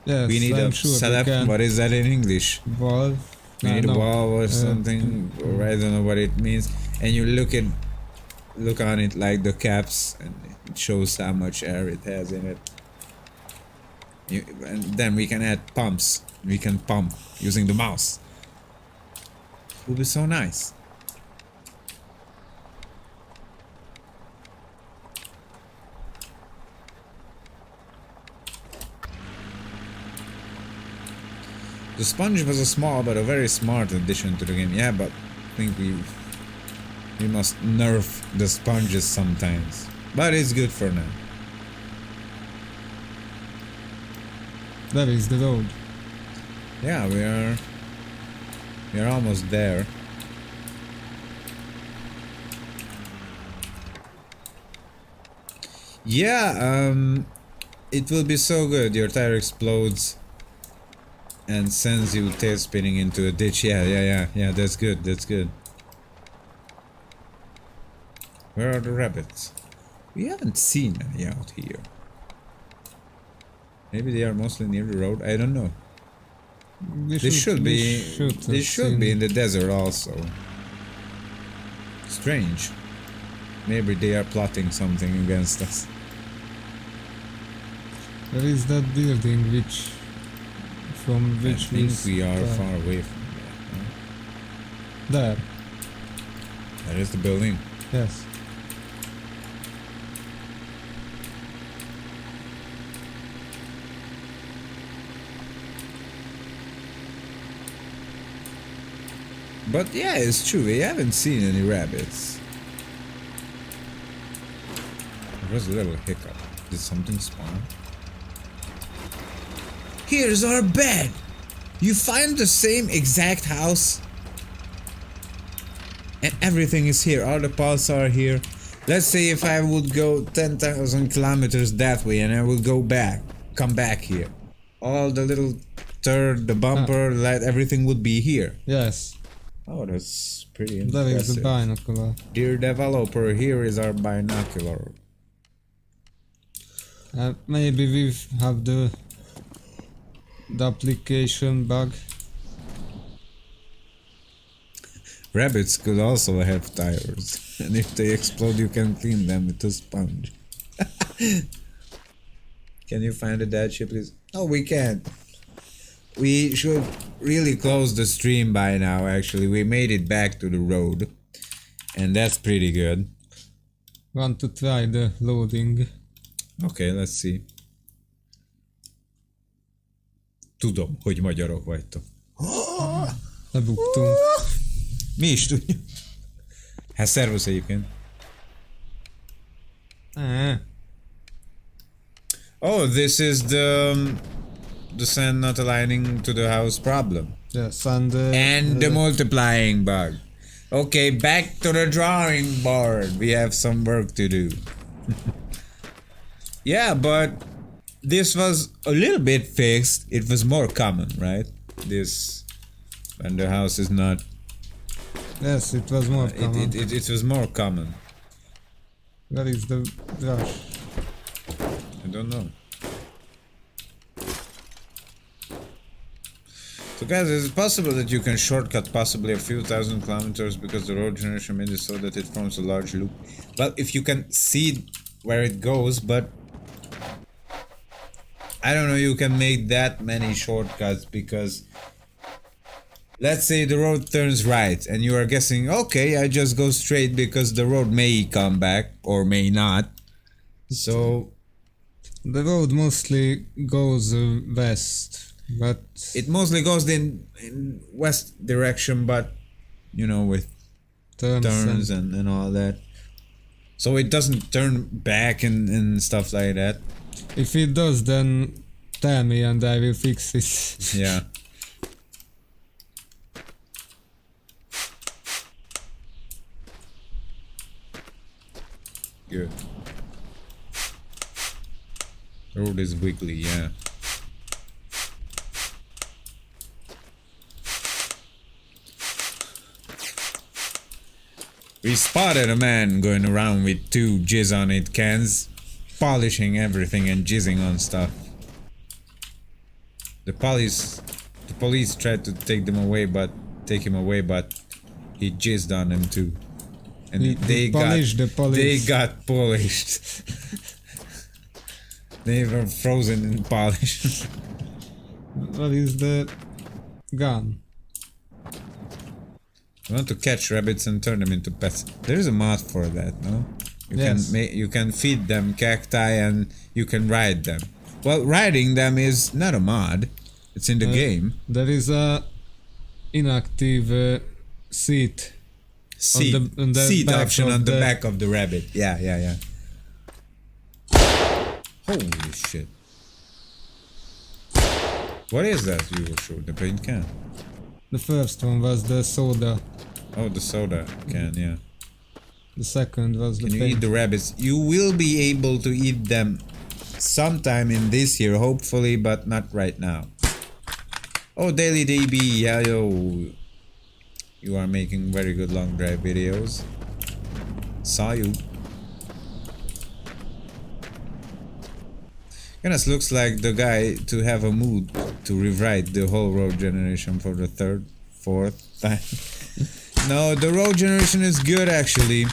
Yes, We need I'm a sure setup. What is that in English? Valve. We need a valve or something, or I don't know what it means. And you look on it like the caps, and it shows how much air it has in it. And then we can add pumps. We can pump using the mouse. It will be so nice. The sponge was a small but a very smart addition to the game. Yeah, but I think we must nerf the sponges sometimes. But it's good for now. That is the road. Yeah, we are almost there. Yeah, it will be so good. Your tire explodes and sends you tail spinning into a ditch. Yeah, that's good, that's good. Where are the rabbits? We haven't seen any out here. Maybe they are mostly near the road, I don't know. They should be in the desert also. Strange. Maybe they are plotting something against us. There is that building from which I think we are far away from that. There. That is the building. Yes. But yeah, it's true, we haven't seen any rabbits. There was a little hiccup. Did something spawn? Here's our bed! You find the same exact house? And everything is here, all the paths are here. Let's say if I would go 10,000 kilometers that way and I will come back here. All the little turd, the bumper, light, everything would be here. Yes. Oh, that's pretty impressive. That is the binocular. Dear developer, here is our binocular. Maybe we have the application bug. Rabbits could also have tires, and if they explode you can clean them with a sponge. Can you find a dead ship, please? No, we can't. We should really close the stream by now, actually. We made it back to the road, and that's pretty good. Want to try the loading? Okay, let's see. Tudom, hogy magyarok vagytok. Lebuktunk. Mi is tudjuk. Hát szervusz egyébként. Oh, this is the sand not aligning to the house problem. Yes, and the multiplying bug. Okay, back to the drawing board. We have some work to do. Yeah, but this was a little bit fixed. It was more common, right? This, when the house is not... Yes, it was more common. It was more common. Where is the brush? I don't know. So guys, is it possible that you can shortcut possibly a few thousand kilometers because the road generation made it so that it forms a large loop? Well, if you can see where it goes, but I don't know, you can make that many shortcuts because let's say the road turns right and you are guessing, okay, I just go straight because the road may come back or may not. So the road mostly goes west, but it mostly goes in west direction, but you know, with turns and all that. So it doesn't turn back and stuff like that. If it does, then tell me and I will fix it. Yeah. Good. Road is wiggly, yeah. We spotted a man going around with 2 jizz on it cans, polishing everything and jizzing on stuff. The police tried to take him away, but he jizzed on them too, and they got polished. They were frozen and polished. What is the gun? I want to catch rabbits and turn them into pets. There is a mod for that, no? You can feed them cacti and you can ride them. Well, riding them is not a mod. It's in the game. There is a inactive seat. Seat option on the back of the rabbit. Yeah. Holy shit. What is that you will show? The paint can? The first one was the soda. Oh, the soda can, yeah. The second was the Can you paint. eat the rabbits? You will be able to eat them sometime in this year, hopefully, but not right now. Oh, Daily DB, yeah, yo. You are making very good long drive videos. Saw you. Kinda looks like the guy to have a mood to rewrite the whole road generation for the 3rd, 4th time. No, the road generation is good actually.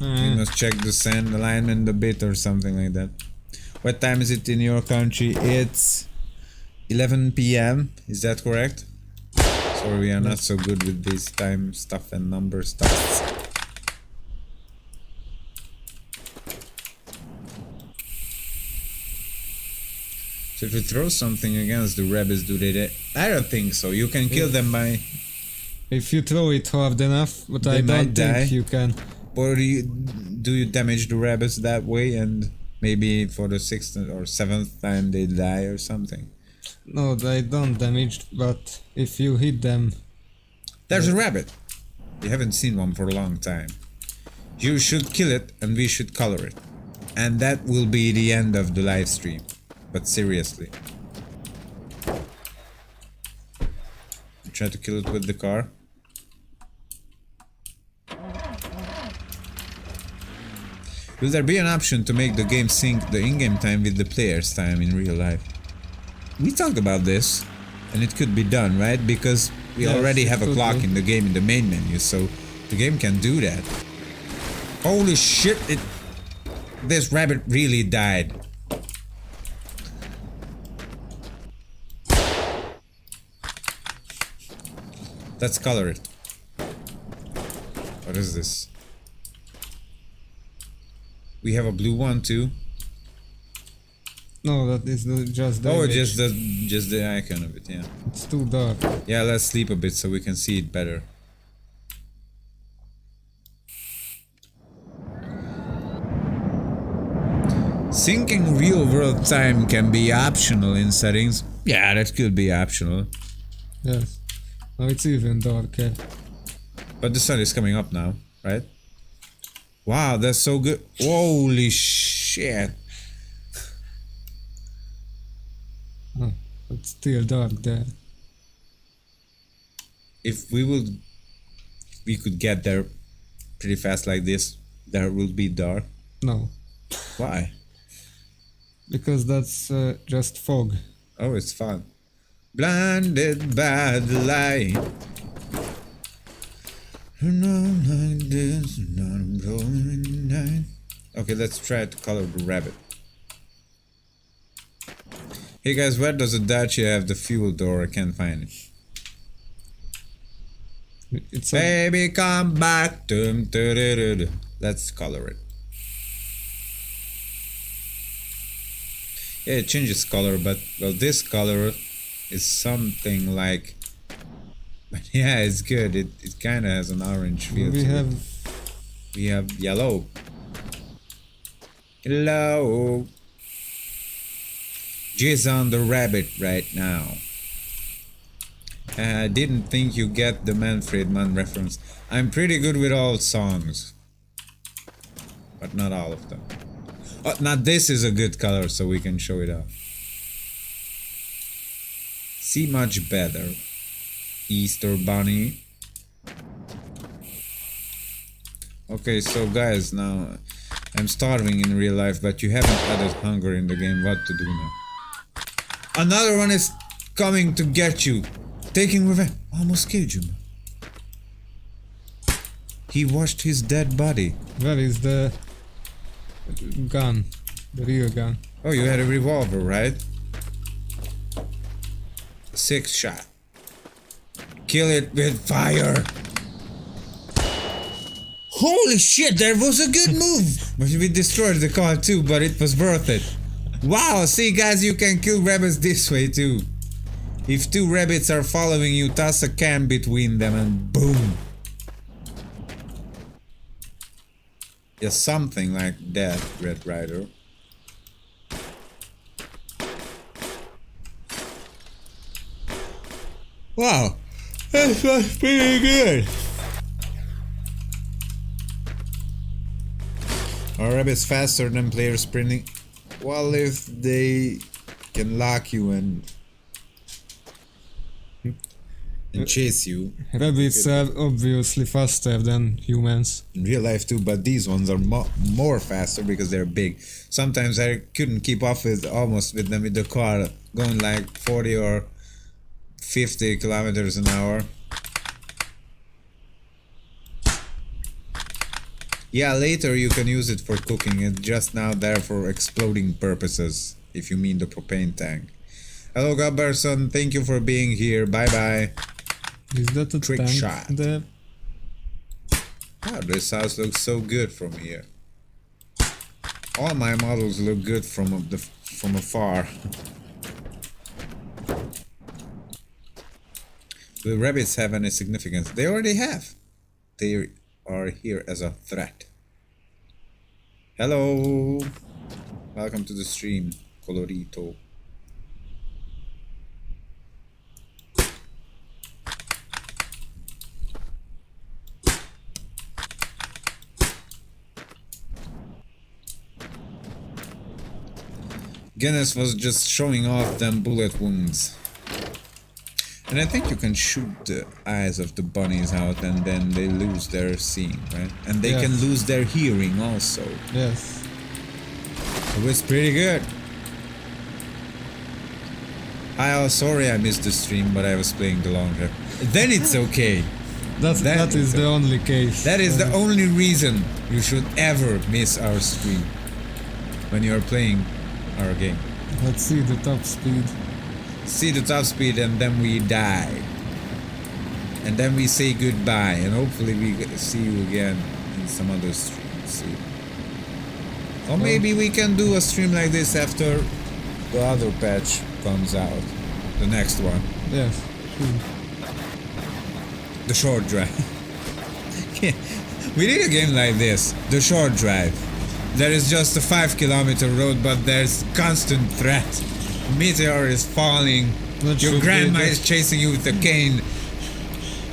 You must check the sand alignment a bit or something like that. What time is it in your country? It's 11 p.m. Is that correct? Sorry, we are not so good with this time stuff and number stuff. So if you throw something against the rabbits, do they? I don't think so. You can kill them by. If you throw it hard enough, but I don't think you can. Or do you damage the rabbits that way, and maybe for the 6th or 7th time they die or something? No, they don't damage, but if you hit them... There's a rabbit! You haven't seen one for a long time. You should kill it and we should color it. And that will be the end of the live stream. But seriously. You try to kill it with the car. Will there be an option to make the game sync the in-game time with the player's time in real life? We talked about this, and it could be done, right? Because we already have a clock in the game in the main menu, so the game can do that. Holy shit, this rabbit really died. Let's color it. What is this? We have a blue one too. No, that is just the Oh, image. just the icon of it, yeah. It's too dark. Yeah, let's sleep a bit so we can see it better. Syncing real world time can be optional in settings. Yeah, that could be optional. Yes. Now it's even darker. But the sun is coming up now, right? Wow, that's so good. Holy shit. Oh, it's still dark there. If we could get there pretty fast like this, there will be dark. No. Why? Because that's just fog. Oh, it's fun. Blinded by the light. Like this, not going night. Okay, let's try to color the rabbit. Hey guys, where does the Dacia have the fuel door? I can't find it. It's a, Baby, come back. Dum, dum, dum, dum, dum. Let's color it. Yeah, it changes color, but well, this color is something like. But yeah, it's good. It kind of has an orange feel. We have yellow. Hello. Jizz on the rabbit right now. I didn't think you get the Manfred Mann reference. I'm pretty good with all songs, but not all of them. Oh, now this is a good color, so we can show it off. See much better. Easter Bunny. Okay, so guys, now I'm starving in real life, but you haven't added hunger in the game. What to do now? Another one is coming to get you. Taking revenge. Almost killed you. He washed his dead body. where is the gun? The real gun. Oh, you had a revolver, right? 6 shot. Kill it with fire. Holy shit, that was a good move. But we destroyed the car too, but it was worth it. Wow, see guys, you can kill rabbits this way too. If 2 rabbits are following you, toss a can between them and boom. Yeah, something like that, Red Rider. Wow, that was pretty good. Are rabbits faster than players sprinting? Well, if they can lock you and chase you. Rabbits are obviously faster than humans. In real life too, but these ones are more faster because they're big. Sometimes I couldn't keep up with them with the car going like 40 or 50 kilometers an hour. Yeah, later you can use it for cooking. It's just now there for exploding purposes, if you mean the propane tank. Hello Gabberson, thank you for being here. Bye bye. Is that a Trick tank shot. there? Wow, this house looks so good from here. All my models look good from afar. Will rabbits have any significance? They already have. They are here as a threat. Hello. Welcome to the stream, Colorito. Guinness was just showing off them bullet wounds. And I think you can shoot the eyes of the bunnies out and then they lose their seeing, right? And they can lose their hearing also. Yes. It was pretty good. Sorry I missed the stream, but I was playing the longer. Then it's okay. That is the only case. That is the only reason you should ever miss our stream. When you are playing our game. Let's see the top speed. See the top speed and then we die. And then we say goodbye and hopefully we see you again in some other stream. See. Or maybe we can do a stream like this after the other patch comes out. The next one. Yes. The short drive. We need a game like this. The short drive. There is just a 5-kilometer road, but there's constant threat. Meteor is falling. Your grandma is chasing you with a cane.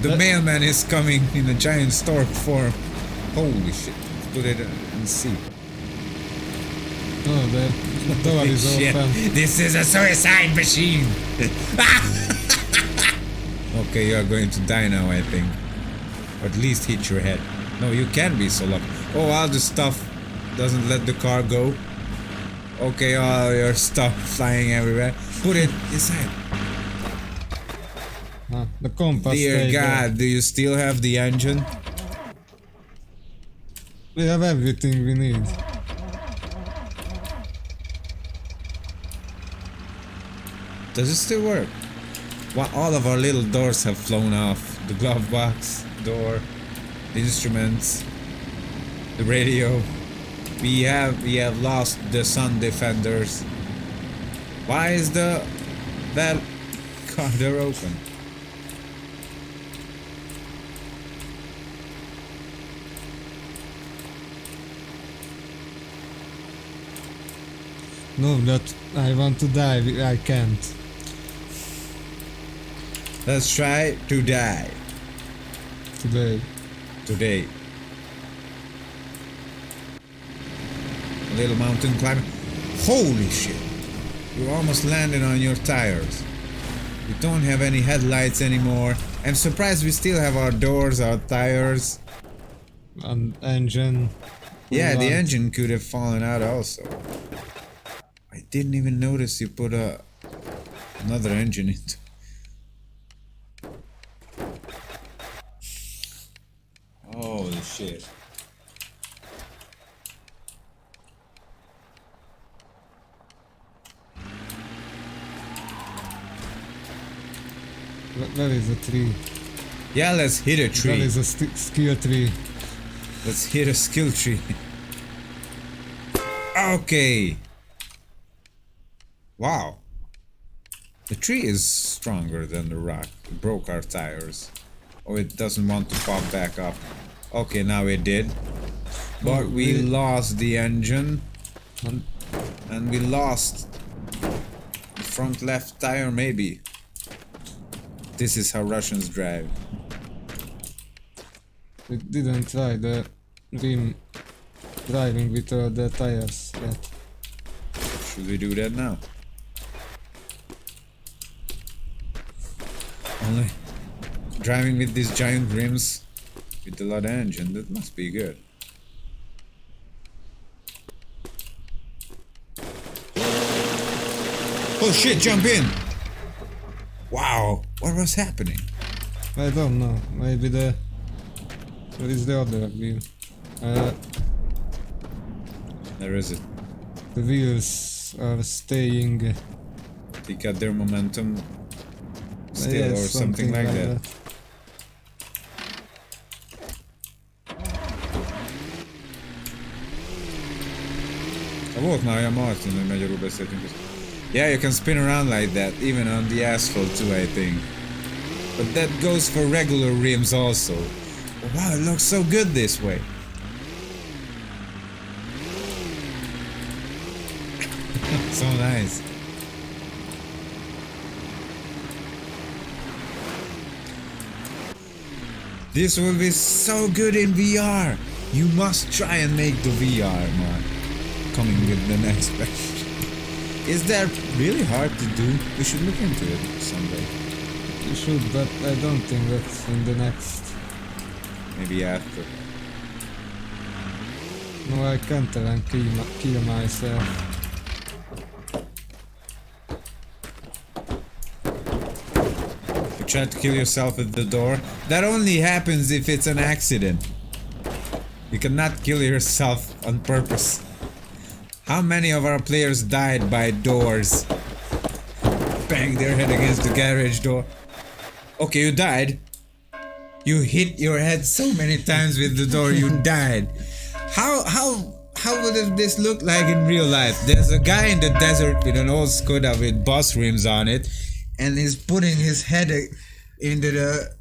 The mailman is coming in a giant stork form. Holy shit. Let's put it and see. Oh, the door is open. This is a suicide machine. Okay, you are going to die now, I think. Or at least hit your head. No, you can be so lucky. Oh, all the stuff doesn't let the car go. Okay, all your stuff flying everywhere. Put it inside. The compass. Dear God, do you still have the engine? We have everything we need. Does it still work? Well, all of our little doors have flown off. The glove box, door, the instruments, the radio. We have lost the sun defenders. Why is that car door open? No, that I want to die, I can't. Let's try to die Today. A little mountain climbing. Holy shit! You almost landed on your tires. We don't have any headlights anymore. I'm surprised we still have our doors, our tires. An engine. Yeah, the engine could have fallen out also. I didn't even notice you put another engine into. Holy shit. Where is a tree? Yeah, let's hit a There tree. is a skill tree. Let's hit a skill tree. Okay. Wow. The tree is stronger than the rock. It broke our tires. Oh, it doesn't want to pop back up. Okay, now it did. But we lost the engine. And we lost the front left tire, maybe. This is how Russians drive. We didn't try the rim driving with the tires yet. Should we do that now? Only driving with these giant rims with a lot of engine, that must be good. Oh shit, jump in! Wow, what was happening? I don't know. Maybe the... Where is the other wheel? There is it. The wheels are staying... They got their momentum still, yes, or something like that. Volt már olyan Martin, hogy magyarul beszéltünk. Yeah, you can spin around like that, even on the asphalt too, I think. But that goes for regular rims also. Wow, it looks so good this way. So nice. This will be so good in VR. You must try and make the VR, man. Coming with the next patch. Is that really hard to do? We should look into it someday. You should, but I don't think that's in the next. Maybe after. No, I can't even kill myself. You try to kill yourself at the door. That only happens if it's an accident. You cannot kill yourself on purpose. How many of our players died by doors? Bang their head against the garage door. Okay, you died. You hit your head so many times with the door, you died. How would this look like in real life? There's a guy in the desert with an old Skoda with bus rims on it, and he's putting his head into the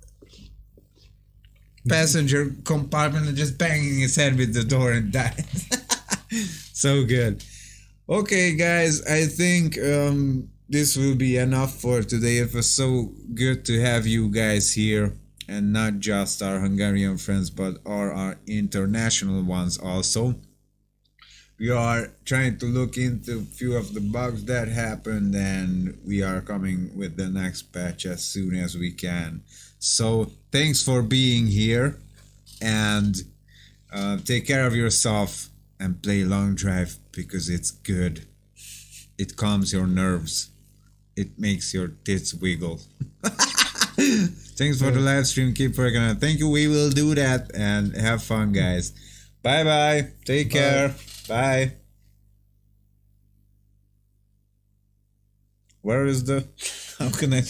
passenger compartment and just banging his head with the door and died. So good. Okay, guys, I think this will be enough for today. It was so good to have you guys here, and not just our Hungarian friends, but our international ones also. We are trying to look into a few of the bugs that happened, and we are coming with the next patch as soon as we can. So thanks for being here, and take care of yourself and play Long Drive, because it's good. It calms your nerves. It makes your tits wiggle. Thanks for the live stream. Keep working on it. Thank you. We will do that, and have fun, guys. Bye bye. Take care. Bye. Where is the... How can I